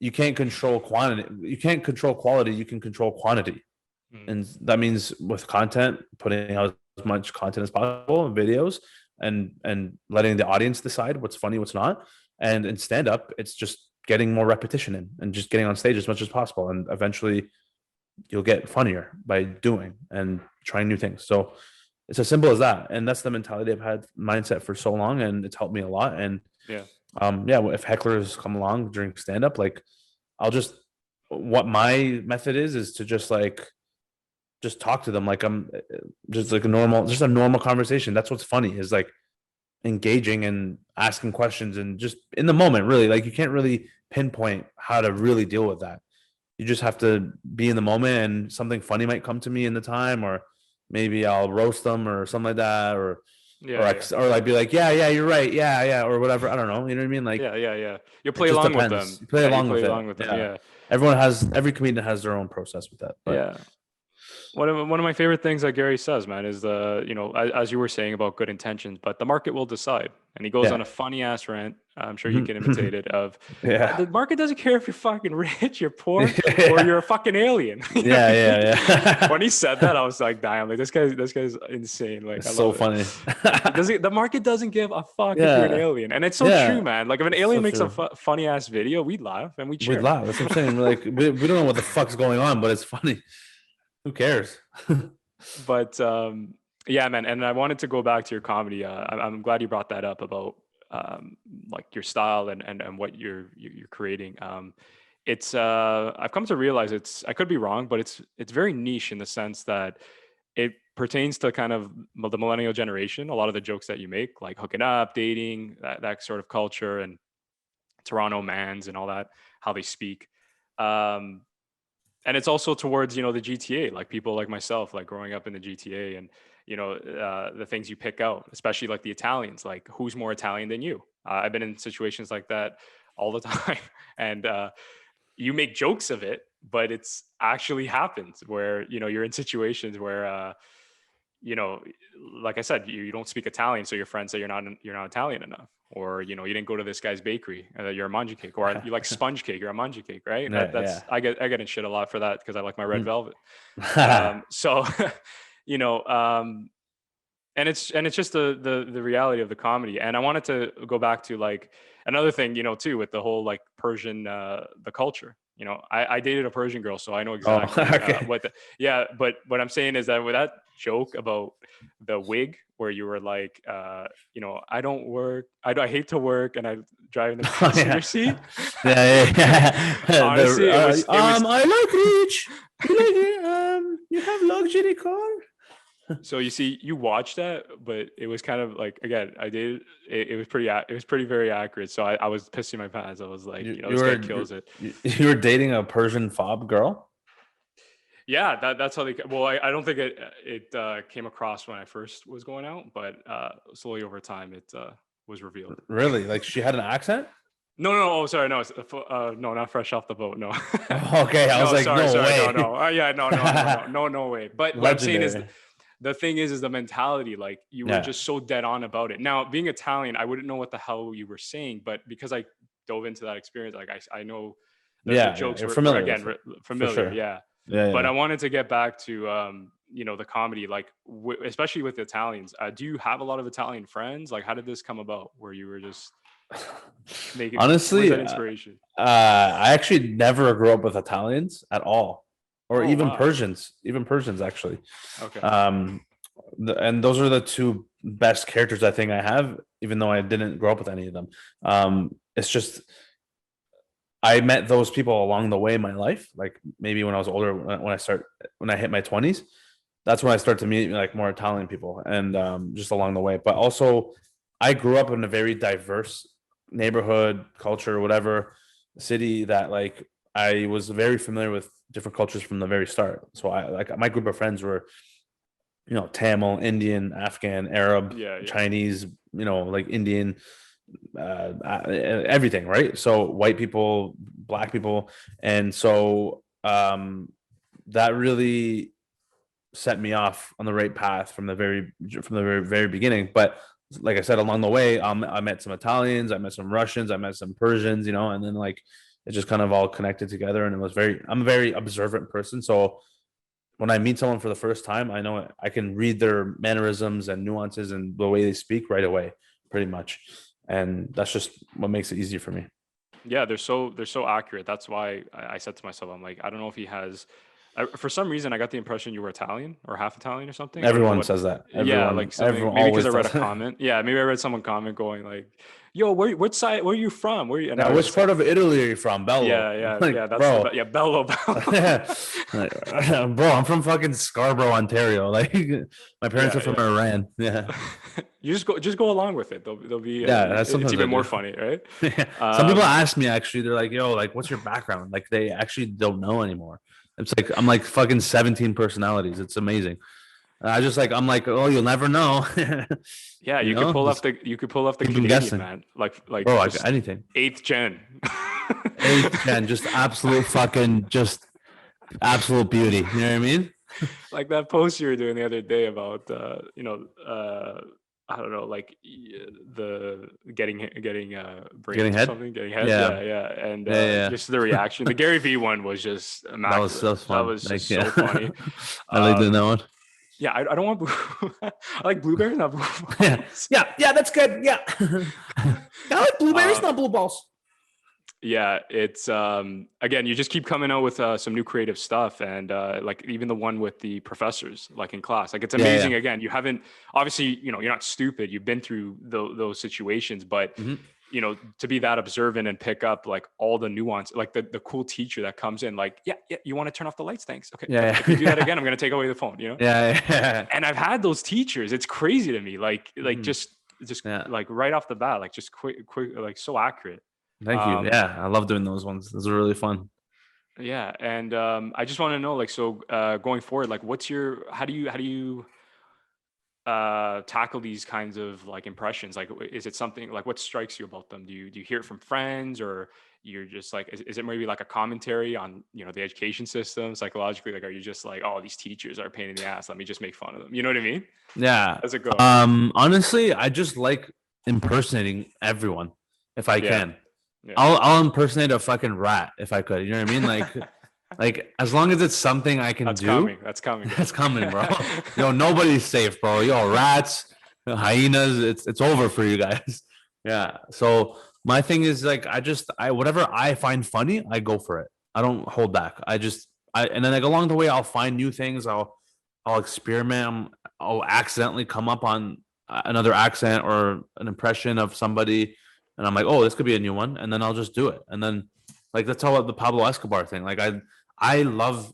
you can't control quantity, you can't control quality, you can control quantity, Mm. and that means with content, putting out as much content as possible, videos, and letting the audience decide what's funny, what's not, and in stand up, it's just getting more repetition in and just getting on stage as much as possible, and eventually you'll get funnier by doing and trying new things. So it's as simple as that. And that's the mentality I've had mindset for so long. And it's helped me a lot. And Yeah. yeah, if hecklers come along during stand up, like I'll just, what my method is to just talk to them like I'm just like just a normal conversation. That's what's funny is like engaging and asking questions and just in the moment, really. Like you can't really pinpoint how to really deal with that. You just have to be in the moment and something funny might come to me in the time, or maybe I'll roast them or something like that, or Yeah, yeah. like be like, yeah, you're right, yeah, or whatever. I don't know. You know what I mean? Like Yeah, yeah, yeah. You it play just along with depends. them. You play Yeah, you along play with it. along with them. Yeah. Yeah. Every comedian has their own process with that. But Yeah. One of my favorite things that Gary says, man, is as you were saying about good intentions, but the market will decide. And he goes on yeah. a funny ass rant. I'm sure you can imitate Mhm. it. Of Yeah. the market doesn't care if you're fucking rich, you're poor, or Yeah. you're a fucking alien. You know what I mean? Yeah. When he said that, I was like, damn, like this guy's insane. Like, It's I so love it. funny. The market doesn't give a fuck if you're an Yeah. alien, and it's so true, Yeah. man. Like, if an It's so alien makes a true. funny ass video, we'd laugh and we We'd cheer. laugh. That's what I'm saying. We're like, we don't know what the fuck's going on, but it's funny. Who cares? But yeah, man. And I wanted to go back to your comedy. I'm glad you brought that up about like your style and what you're creating. It's I've come to realize I could be wrong, but it's very niche in the sense that it pertains to kind of the millennial generation, a lot of the jokes that you make, like hooking up, dating, that sort of culture, and Toronto mans and all that, how they speak. Um, and it's also towards, the GTA, like people like myself, like growing up in the GTA, and the things you pick out, especially like the Italians, like who's more Italian than you. I've been in situations like that all the time. And you make jokes of it, but it's actually happens where you're in situations where you know, like I said, you don't speak Italian, so your friends say you're not Italian enough, or you didn't go to this guy's bakery, you're a manji cake, or you like sponge cake, you're a manji cake, right? Yeah, That's yeah. I get in shit a lot for that because I like my red Mm. velvet. So, you know, um, and it's just the reality of the comedy. And I wanted to go back to like another thing, too, with the whole like Persian the culture. I dated a Persian girl, so I know Oh, exactly okay. what the yeah. But what I'm saying is that with that joke about the wig, where you were like, I don't work, I hate to work, and I drive in the Oh, passenger yeah. seat. Yeah, yeah, yeah. Honestly, it was. I like rich. You like it? You have luxury car? So you see, you watched that, but it was kind of like, again, I did it was it was pretty very accurate. So I was pissing my pants. I was like, You this guy were kills it. you were dating a Persian fob girl? Yeah, that's how they. Well, I don't think it came across when I first was going out, but slowly over time it was revealed. Really? Like she had an accent? No, no, no. Oh, sorry, no, no, not fresh off the boat. No, Oh, okay, I was no, like, sorry, no sorry, no, way. no. Yeah, no, no, no, no, no, no way. But what I'm saying is, Legendary. the thing is the mentality. Like you were Yeah, just so dead on about it. Now, being Italian, I wouldn't know what the hell you were saying, but because I dove into that experience, like I know the yeah, yeah. jokes You're were familiar again with it for familiar. sure. Yeah, Yeah, but yeah. I wanted to get back to the comedy, like especially with Italians. Do you have a lot of Italian friends? Like, how did this come about? Where you were just making? Where's Honestly, that inspiration? I actually never grew up with Italians at all, or Oh even wow. Persians. Even Persians, actually. Okay. Um, and those are the two best characters I think I have, even though I didn't grow up with any of them. It's just I met those people along the way in my life. Like maybe when I was older, when I hit my 20s, that's when I start to meet like more Italian people, and just along the way. But also, I grew up in a very diverse neighborhood, culture, whatever city that like I was very familiar with different cultures from the very start. So I like my group of friends were Tamil, Indian, Afghan, Arab, Yeah, yeah. Chinese, like Indian, everything, right? So white people, black people, and so that really set me off on the right path from the very beginning. But like I said, along the way, I met some Italians, I met some Russians, I met some Persians, and then like it just kind of all connected together. And I'm a very observant person, so when I meet someone for the first time, I know I can read their mannerisms and nuances and the way they speak right away, pretty much. And that's just what makes it easy for me. Yeah, they're so accurate. That's why I said to myself, I'm like, I don't know if he has. For some reason, I got the impression you were Italian or half Italian or something. I don't know Everyone what. says that. Yeah, like something. Everyone Maybe because always I read a does. Yeah, comment. Yeah, maybe I read someone comment going like, "Yo, what side? Where are you from? Where?" And I was which just like, part of Italy are you from? Bello. "Yeah, yeah, yeah. Like, That's the bro. yeah, Bello, Bello." Bro, I'm from fucking Scarborough, Ontario. Like my parents Yeah, are from yeah. Iran. Yeah. You just go along with it. They'll be. Yeah, that's It's sometimes I even more do. funny, right? Some people Um, ask me actually, they're like, yo, like what's your background? Like they actually don't know anymore. It's like I'm like fucking 17 personalities. It's amazing. I'm like, oh, you'll never know. yeah, Just you could pull up the keep them Canadian guessing. man, like Bro, like just anything. eighth gen. Eighth gen, just absolute fucking just absolute beauty. You know what I mean? Like that post you were doing the other day about I don't know, like the getting Getting brains or head? something, getting head. Yeah. Yeah, yeah, and Yeah, yeah. just the reaction. The Gary Vee one was just That immaculate. was That fun. was Like, just yeah. so funny. I like doing that Um, one. yeah, I don't want blue. I like blueberries, not blue Yeah. balls. Yeah, yeah, that's good. Yeah. I like blueberries, Uh, not blue balls. yeah, it's again, you just keep coming out with some new creative stuff, and like even the one with the professors, like in class, like it's Yeah, amazing. yeah. Again, you haven't obviously, you're not stupid. You've been through those situations, but Mhm. to be that observant and pick up like all the nuance, like the cool teacher that comes in, like, yeah, you want to turn off the lights? Thanks. Okay. Yeah, If you do that again, I'm going to take away the phone, yeah, yeah. And I've had those teachers. It's crazy to me. Like Mhm. just Yeah. like right off the bat, like just quick, like so accurate. Thank you. Um, Yeah, I love doing those ones. Those are really fun. yeah. And I just want to know, like, so going forward, like how do you tackle these kinds of like impressions? Like, is it something like, what strikes you about them? Do you hear it from friends, or you're just like, is it maybe like a commentary on the education system psychologically? Like, are you just like, oh, these teachers are a pain in the ass, let me just make fun of them, you know what I mean? Yeah. How's it go? Honestly, I just like impersonating everyone if I Yeah. can. Yeah. I'll impersonate a fucking rat if I could. You know what I mean? Like as long as it's something I can That's do, coming. That's coming. that's coming, bro. Nobody's safe, bro. Rats, hyenas, it's over for you guys. Yeah. So my thing is like I whatever I find funny, I go for it. I don't hold back. And then like along the way I'll find new things. I'll experiment. I'll accidentally come up on another accent or an impression of somebody, and I'm like, oh, this could be a new one, and then I'll just do it. And then like that's how the Pablo Escobar thing. Like I love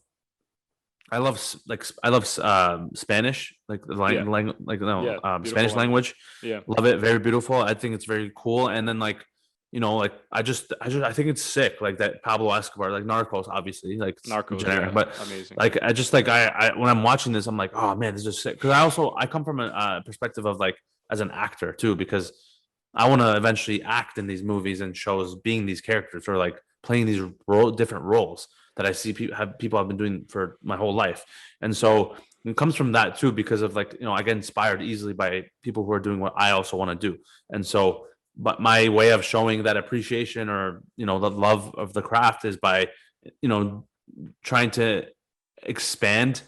I love Spanish, like the Yeah. like no Yeah. Beautiful Spanish language. language. Yeah. Love it, very beautiful. I think it's very cool. And then like like I think it's sick. Like that Pablo Escobar, like Narcos, obviously, like it's Narcos. generic, Yeah. but Amazing. like I just like I when I'm watching this, I'm like, oh man, this is sick. Because I come from a perspective of like as an actor too, because I want to eventually act in these movies and shows, being these characters or like playing these different roles that I see people have been doing for my whole life. And Yeah. so it comes from that too, because of like, I get inspired easily by people who are doing what I also want to do. And so, but my way of showing that appreciation or, the love of the craft is by, you know, trying to expand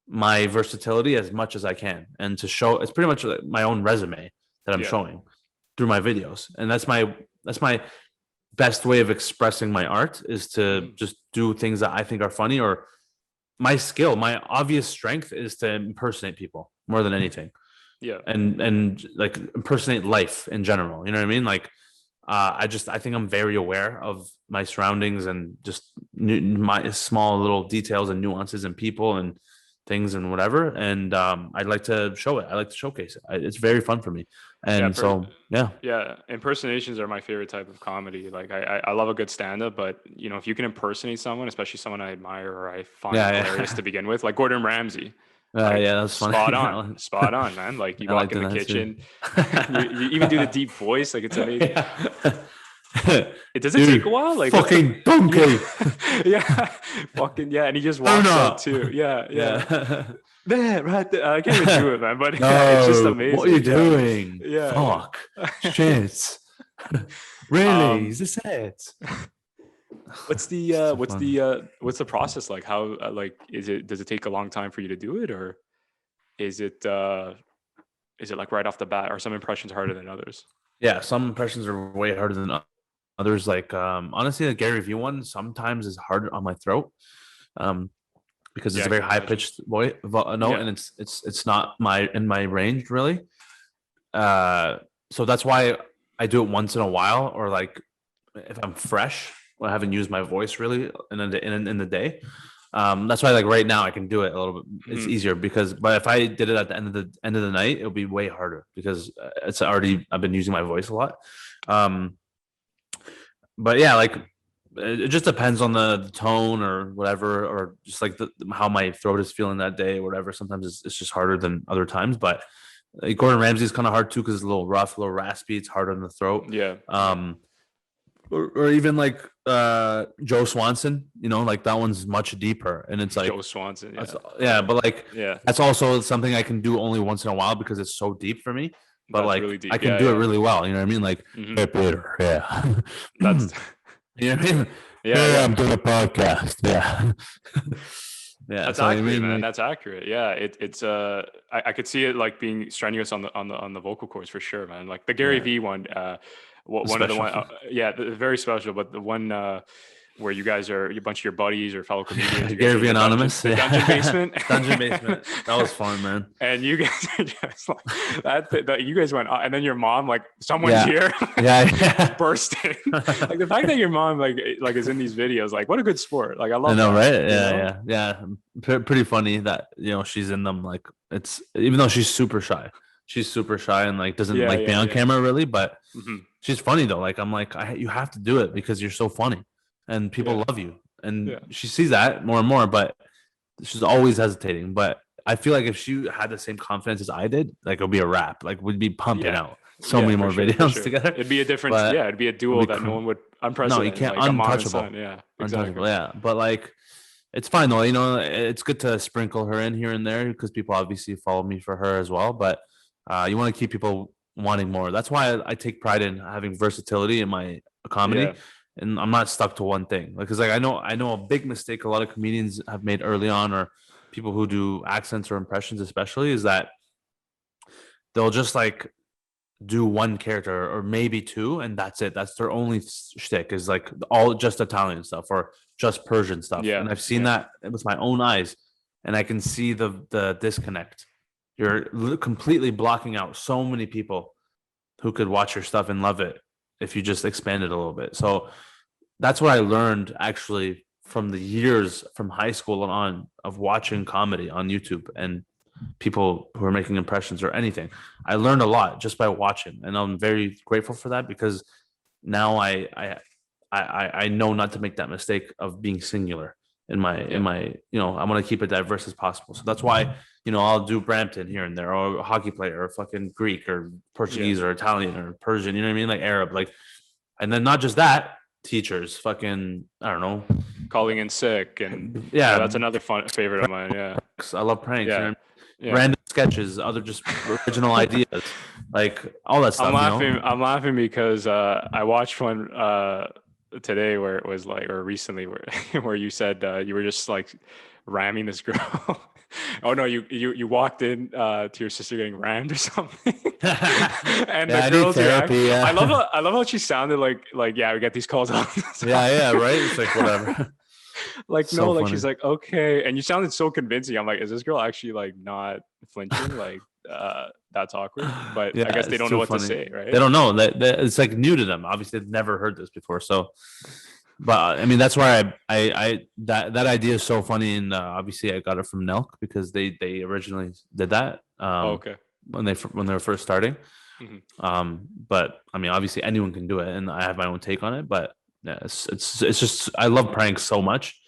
my versatility as much as I can and to show it's pretty much like my own resume that I'm Yeah. showing through my videos. And that's my best way of expressing my art is to Mhm. just do things that I think are funny or my obvious strength is to impersonate people more than anything Yeah. and like impersonate life in general. You know what I mean? Like I think I'm very aware of my surroundings and just my small little details and nuances and people and things and whatever. And I'd like to show it. I like to showcase it. It's very fun for me. Yeah. And so yeah, Yeah. Impersonations are my favorite type of comedy. Like I love a good stand-up, but if you can impersonate someone, especially someone I admire or I find yeah, hilarious yeah, to begin with, like Gordon Ramsay, like yeah. That's funny. spot on, man. Like you I walk like in the that too. kitchen, you even do the deep voice, like it's amazing. Yeah. It does it take a You while? Like what's the fucking donkey. yeah, fucking yeah, and he just Turn walks out up. too. Yeah, yeah. Yeah. There, right there. I can't even do it, man. But yeah, it's just No, what are you amazing. Yeah, doing? yeah. Fuck. Shit. Really? um, Is this it? what's the So fun. what's the process like? How like does it take a long time for you to do it, or is it uh is it like right off the bat? Are some impressions harder than others? Yeah, some impressions are way harder than others. Like honestly, the Gary Vee one sometimes is harder on my throat. Um, because it's Yeah, a I very can high imagine. pitched voice note, Yeah. and it's not my range really. Uh, so that's why I do it once in a while, or like if I'm fresh, I haven't used my voice really in the day. That's why like right now I can do it a little bit. It's Mhm. easier but if I did it at the end of the night, it'll be way harder because I've been using my voice a lot. Um, but yeah, like it just depends on the tone or whatever, or just like how my throat is feeling that day or whatever. Sometimes it's just harder than other times, but like Gordon Ramsay is kind of hard too because it's a little rough, a little raspy. It's harder in the throat. Yeah. Yeah. Or even like Joe Swanson, like that one's much deeper, and it's like Joe Swanson. Yeah. yeah, but like Yeah. that's also something I can do only once in a while because it's so deep for me. But That's like really I deep. can Yeah. do it Yeah. really well. You know what I mean? Like, Hmm. hey Peter, yeah. That's You know what I mean? yeah. Yeah, Yeah. I'm doing a podcast. Yeah. Yeah. That's So I accurate, mean, man. like, That's accurate. Yeah, it's I could see it like being strenuous on the vocal cords for sure, man. Like the Gary yeah, Vee one, one of the special. one, yeah, very special. But the one where you guys are a bunch of your buddies or fellow comedians. You guys Gary are V in Anonymous, the dungeon basement. Dungeon basement. That was fun, man. And you guys are just like that. You guys went, and then your mom, like, someone's Yeah. here, Yeah. bursting. Like the fact that your mom like is in these videos, like, what a good sport. Like, I love I know, that, right? you know? Yeah. Pretty funny that, you know, she's in them. Like, it's, even though she's super shy, and like doesn't Yeah, like be on camera really, but Mhm. she's funny though. Like, I'm like, you have to do it because you're so funny and people Yeah. love you. And Yeah. she sees that more and more, but she's always hesitating. But I feel like if she had the same confidence as I did, like, it would be a wrap. Like, we'd be pumping Yeah. out so many more for videos sure. together. It'd be a different, But it'd be a duo that no one would, no, you unprecedented. can't, Like a mom and untouchable. son. Yeah, Untouchable, exactly. yeah. But like, it's fine though. You know, it's good to sprinkle her in here and there because people obviously follow me for her as well. But you want to keep people wanting more. That's why I take pride in having versatility in my comedy, Yeah. and I'm not stuck to one thing. Because like I know a big mistake a lot of comedians have made early on, or people who do accents or impressions especially, is that they'll just like do one character or maybe two, and that's it. That's their only shtick, is like all just Italian stuff or just Persian stuff. Yeah. And I've seen that with my own eyes, and I can see the disconnect. You're completely blocking out so many people who could watch your stuff and love it if you just expand it a little bit. So that's what I learned actually from the years from high school and on of watching comedy on YouTube and people who are making impressions or anything. I learned a lot just by watching, and I'm very grateful for that because now I know not to make that mistake of being singular in my you know, I want to keep it diverse as possible. So that's why, you know, I'll do Brampton here and there, or a hockey player, or fucking Greek or Portuguese or Italian or Persian, you know what I mean, like Arab, like, and then not just that, teachers, fucking, I don't know, Calling in sick, and that's another fun favorite of mine. Yeah, I love pranks. Yeah. You know? Yeah. Random sketches, other just original ideas, like all that stuff. I'm laughing because I watched one today where it was like, or recently, where where you said you were just like ramming this girl. Oh no, you walked in to your sister getting rammed or something. And the girl's therapy. I love how she sounded like yeah, we get these calls all the time. Yeah, right. It's like whatever. Like, So no, like funny. she's like, okay, and you sounded so convincing. I'm like, is this girl actually like not flinching? Like, that's awkward. But I guess they don't know what to say, right? They don't know that it's like new to them. Obviously, they've never heard this before. So, but I mean, that's why that idea is so funny, and obviously I got it from Nelk because they originally did that. Okay. When they were first starting. Mhm. But I mean, obviously anyone can do it, and I have my own take on it. But yeah, it's just I love pranks so much.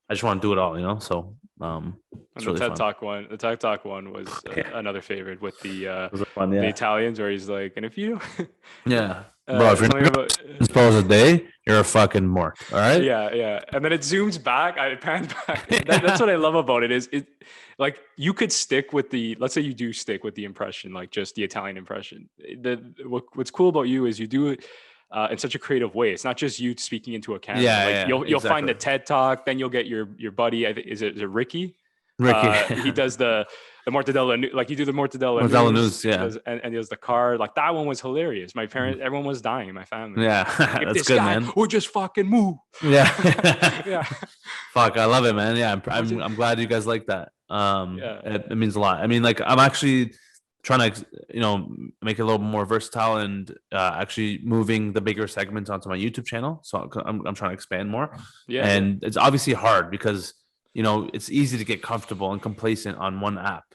I just want to do it all, you know. So And it's the really fun. the TED Talk one was another favorite with the Those are fun, the yeah. Italians, where he's like, and if you Yeah, bro. If you're something not about suppose a day, you're a fucking mork. All right. yeah, and then it zooms back. I panned back. That's what I love about it. Is it like you could stick with the, let's say you do stick with the impression, like just the Italian impression. What's cool about you is you do it in such a creative way. It's not just you speaking into a camera. Yeah, like yeah, you'll find the exactly. TED Talk, then you'll get your buddy. Is it Ricky? Ricky. He does the mortadella, like you do the mortadella Mortadella news, news, yeah. and he does the car. Like that one was hilarious. My parents, everyone was dying in my family. Yeah, Like, if that's this good, guy man. would just fucking move. Yeah. Yeah. Fuck, I love it, man. Yeah, I'm glad you guys like that. Yeah. It means a lot. I mean, like, I'm actually trying to, you know, make it a little more versatile and actually moving the bigger segments onto my YouTube channel. So I'm trying to expand more. Yeah. And it's obviously hard because, you know, it's easy to get comfortable and complacent on one app.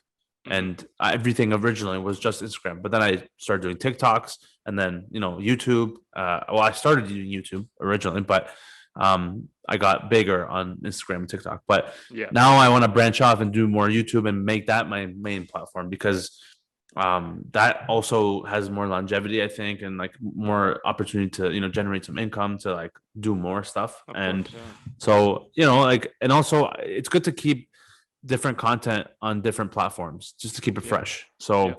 And everything originally was just Instagram, but then I started doing TikToks, and then, you know, YouTube. Well, I started doing YouTube originally, but I got bigger on Instagram and TikTok. But now I want to branch off and do more YouTube and make that my main platform, because that also has more longevity, I think, and like more opportunity to, you know, generate some income to like do more stuff. So, you know, like, and also it's good to keep different content on different platforms just to keep it fresh. So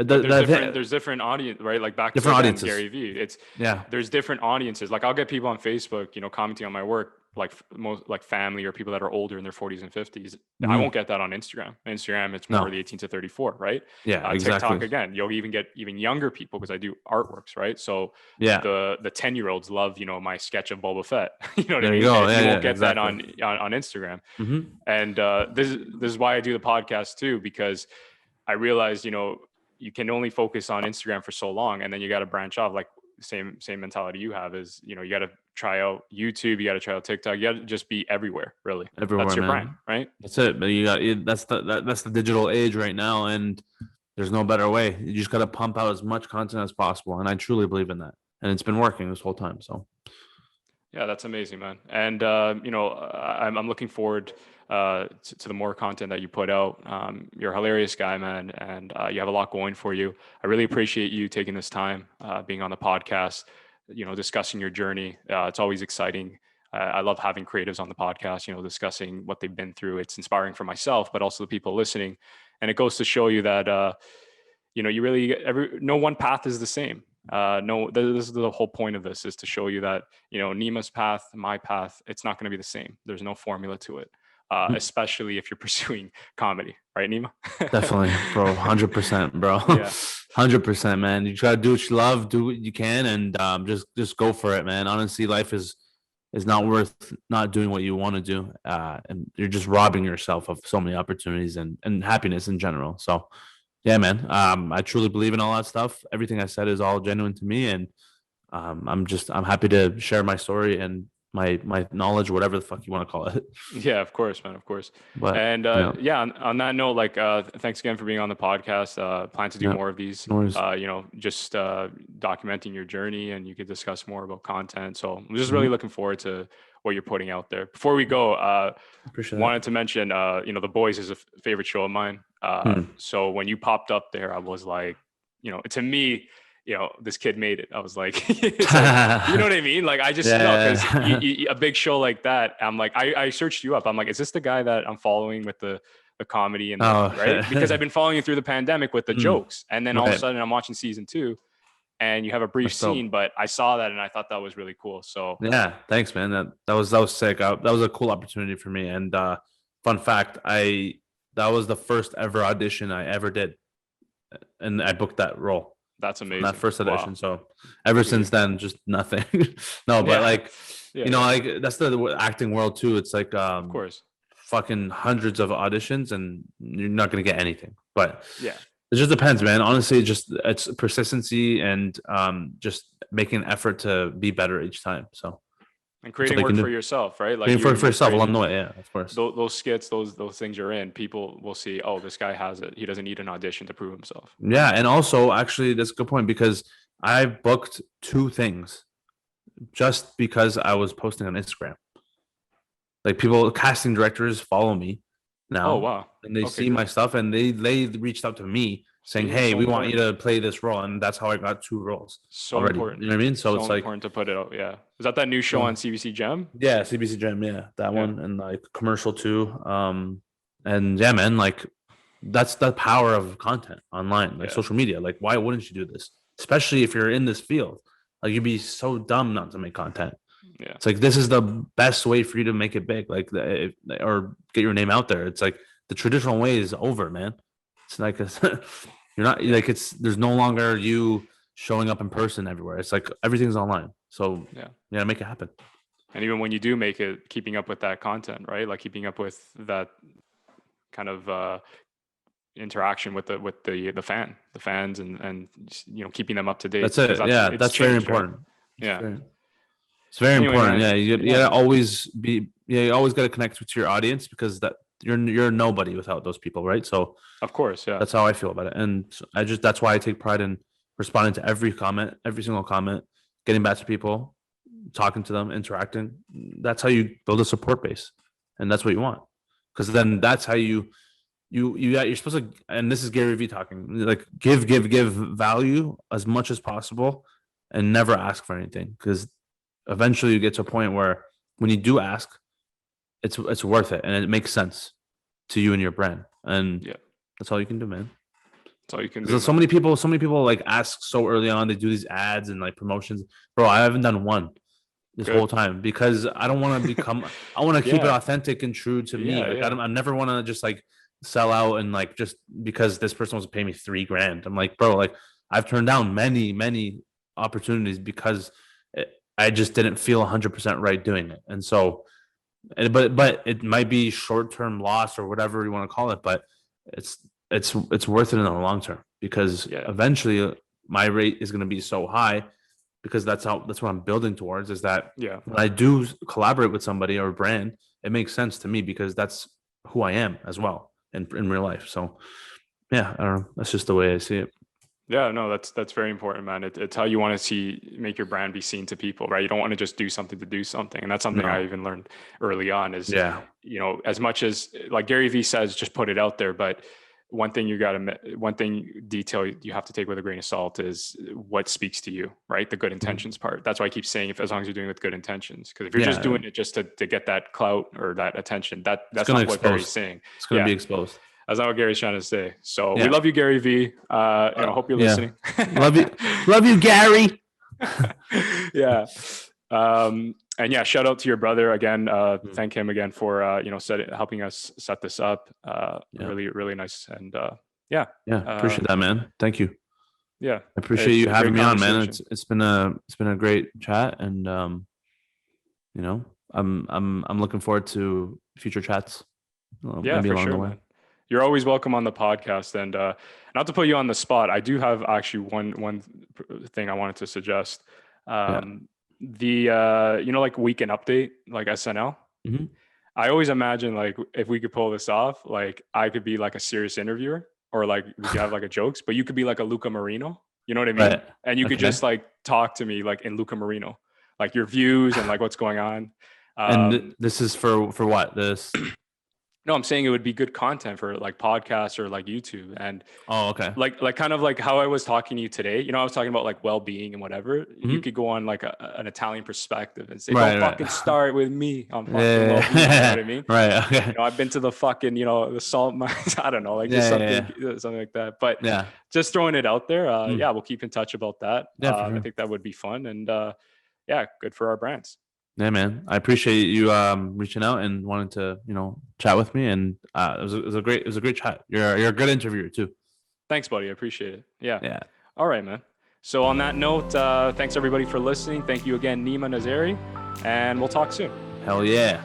But there's different audience, right? Like back to different again audiences. Gary Vee. Yeah. There's different audiences. Like I'll get people on Facebook, commenting on my work, like most like family or people that are older in their 40s and 50s. I Mhm. won't get that on Instagram. Instagram, it's more No. the 18 to 34, right? Yeah, TikTok exactly. again, you'll even get even younger people because I do artworks, right? So Yeah. the 10-year-olds love, my sketch of Boba Fett. You know what I There you mean? go. And Yeah, you yeah, won't get that exactly. on Instagram. Mm-hmm. And this is why I do the podcast too, because I realized, you can only focus on Instagram for so long, and then you got to branch off. Like same mentality you have is, you got to try out YouTube, you got to try out TikTok, you got to just be everywhere. Really, that's Everywhere, your brand, man. right? That's it. But that's the digital age right now, and there's no better way. You just got to pump out as much content as possible, and I truly believe in that. And it's been working this whole time. So Yeah, that's amazing, man. And I'm looking forward to the more content that you put out. You're a hilarious guy, man, and you have a lot going for you. I really appreciate you taking this time, being on the podcast, discussing your journey. It's always exciting. I love having creatives on the podcast, discussing what they've been through. It's inspiring for myself, but also the people listening. And it goes to show you that you really no one path is the same. No, this is the whole point of this, is to show you that Neema's path, my path, it's not going to be the same. There's no formula to it, especially if you're pursuing comedy, right, Neema? definitely, bro, 100%, bro, Yeah, 100%, man. You try to do what you love, do what you can, and just go for it, man. Honestly, life is not worth not doing what you want to do, and you're just robbing yourself of so many opportunities and happiness in general. So yeah, man. I truly believe in all that stuff. Everything I said is all genuine to me, and I'm happy to share my story and my knowledge, whatever the fuck you want to call it. yeah, of course, man, of course. But And yeah, yeah, on that note, like, thanks again for being on the podcast. Plan to do yeah, more of these. no worries. Just documenting your journey, and you could discuss more about content. So I'm just really Mhm. looking forward to what you're putting out there. Before we go, Appreciate that. wanted to mention, The Boys is a favorite show of mine. Hmm. So when you popped up there, I was like, to me, this kid made it. I was like, it's like, you know what I mean? Like, I just know, because Yeah. a big show like that, I'm like, I searched you up. I'm like, is this the guy that I'm following with the comedy and Oh, right? Because I've been following you through the pandemic with the mm, jokes. And then all of a right. sudden I'm watching season 2, and you have a brief That's dope. scene, but I saw that and I thought that was really cool. So Yeah, thanks, man. That was sick. That was a cool opportunity for me. And fun fact, I that was the first ever audition I ever did, and I booked that role that's from that amazing. first Wow. audition. So ever Sweet. since then, just nothing. No, but Yeah. like Yeah. Yeah. like that's the acting world too. It's like Of course. fucking hundreds of auditions, and you're not gonna get anything. But Yeah. it just depends, man. Honestly, it's persistency and just making an effort to be better each time. So And that's all creating you work can for do. yourself, right? Like Being for you're yourself along creating the way, yeah, of course. those skits, those things you're in. People will see, oh, this guy has it. He doesn't need an audition to prove himself. Yeah, and also actually that's a good point because I booked two things just because I was posting on Instagram. Like people, casting directors follow me Oh, now, wow. and they Okay, see my great. stuff, and they reached out to me saying, See, it's "Hey, so we want you important. to play this role," and that's how I got two roles So already. important. You know what I mean? So So it's like, important to put it out. Yeah. Is that new show on CBC Gem? yeah, CBC Gem, yeah, that Yeah. one, and like commercial too. And yeah, man, like that's the power of content online, like Yeah. social media. Like, why wouldn't you do this? Especially if you're in this field. Like, you'd be so dumb not to make content. Yeah. It's like this is the best way for you to make it big, like or get your name out there. It's like the traditional way is over, man. It's like you're not Yeah. like there's no longer you showing up in person everywhere. It's like everything's online. So Yeah. yeah, make it happen. And even when you do make it, keeping up with that content, right? Like keeping up with that kind of interaction with the fans, and keeping them up to date, That's because it. Yeah, it's that's very changed, right? important. It's Yeah. very, it's very Anyway, important. man. Yeah, you Yeah. gotta always be. Yeah, you always gotta connect with your audience because that you're nobody without those people, right? So Of course. Yeah. that's how I feel about it, and that's why I take pride in responding to every comment, every single comment, getting back to people, talking to them, interacting. That's how you build a support base, and that's what you want. Because then that's how you're supposed to. And this is Gary Vee talking. Like give value as much as possible, and never ask for anything. Because eventually you get to a point where when you do ask, it's worth it and it makes sense to you and your brand. And Yeah. that's all you can do, man. That's all you can do, So man. so many people like ask so early on. They do these ads and like promotions, bro. I haven't done one this whole Good. time because I don't want to become. I want to keep it Yeah. authentic and true to me. Yeah. Like Yeah. I never want to just like sell out and like just because this person wants to pay me $3,000. I'm like, bro, like I've turned down many opportunities because I just didn't feel 100% right doing it, and so but it might be short term loss or whatever you want to call it, but it's it's worth it in the long term because Yeah. eventually my rate is going to be so high because that's what I'm building towards is that Yeah. when I do collaborate with somebody or a brand, it makes sense to me because that's who I am as well in real life. So yeah, I don't know. That's just the way I see it. Yeah, no, that's very important, man. It's how you want to make your brand be seen to people, right? You don't want to just do something to do something, and that's something I No. even learned early on. Is Yeah. as much as like Gary Vee says, just put it out there. But one thing detail you have to take with a grain of salt is what speaks to you, right? The good Mhm. intentions part. That's why I keep saying if as long as you're doing it with good intentions, because if you're just Yeah. doing it just to get that clout or that attention, It's that's gonna not what Gary's expose. saying. It's gonna Yeah, be exposed. that's not what Gary's trying to say. So we Yeah. love you, Gary V. Hope you're Yeah. listening. Love you. Love you, Gary. Yeah. And yeah, shout out to your brother again. Mm. Thank him again for helping us set this up. Yeah. Really, really nice. And yeah, Yeah. uh, Appreciate that, man. Thank you. yeah, I appreciate it's you a great having me on, man. conversation. It's been a great chat, and you know, I'm looking forward to future chats, Yeah, maybe for along the sure, way. man. You're always welcome on the podcast. And not to put you on the spot, I do have actually one thing I wanted to suggest. Yeah. The like weekend update, like SNL. Hmm. I always imagine like if we could pull this off, like I could be like a serious interviewer, or like we could have like a jokes, but you could be like a Luca Marino. You know what I mean? Right. And you could Okay. just like talk to me like in Luca Marino, like your views and like what's going on. And Um, this is for what? This. no, I'm saying it would be good content for like podcasts or like YouTube. And Oh, okay. like kind of like how I was talking to you today, I was talking about like well-being and whatever. You Hmm. could go on like an Italian perspective and say, don't Right. fucking Right. start with me on fucking well-being. You know what Yeah. I mean? Right. Okay. I've been to the fucking, the salt mines. I don't know, like just Yeah. Yeah. something like that. But Yeah. just throwing it out there. Mm. Yeah, we'll keep in touch about that. Yeah. For I sure. think that would be fun. And yeah, good for our brands. Yeah, man. I appreciate you reaching out and wanting to chat with me, and it was a great chat. You're a good interviewer too. Thanks, buddy. I appreciate it. Yeah. Yeah. All right, man. So on that note, thanks everybody for listening. Thank you again, Neema Nazeri, and we'll talk soon. Hell yeah.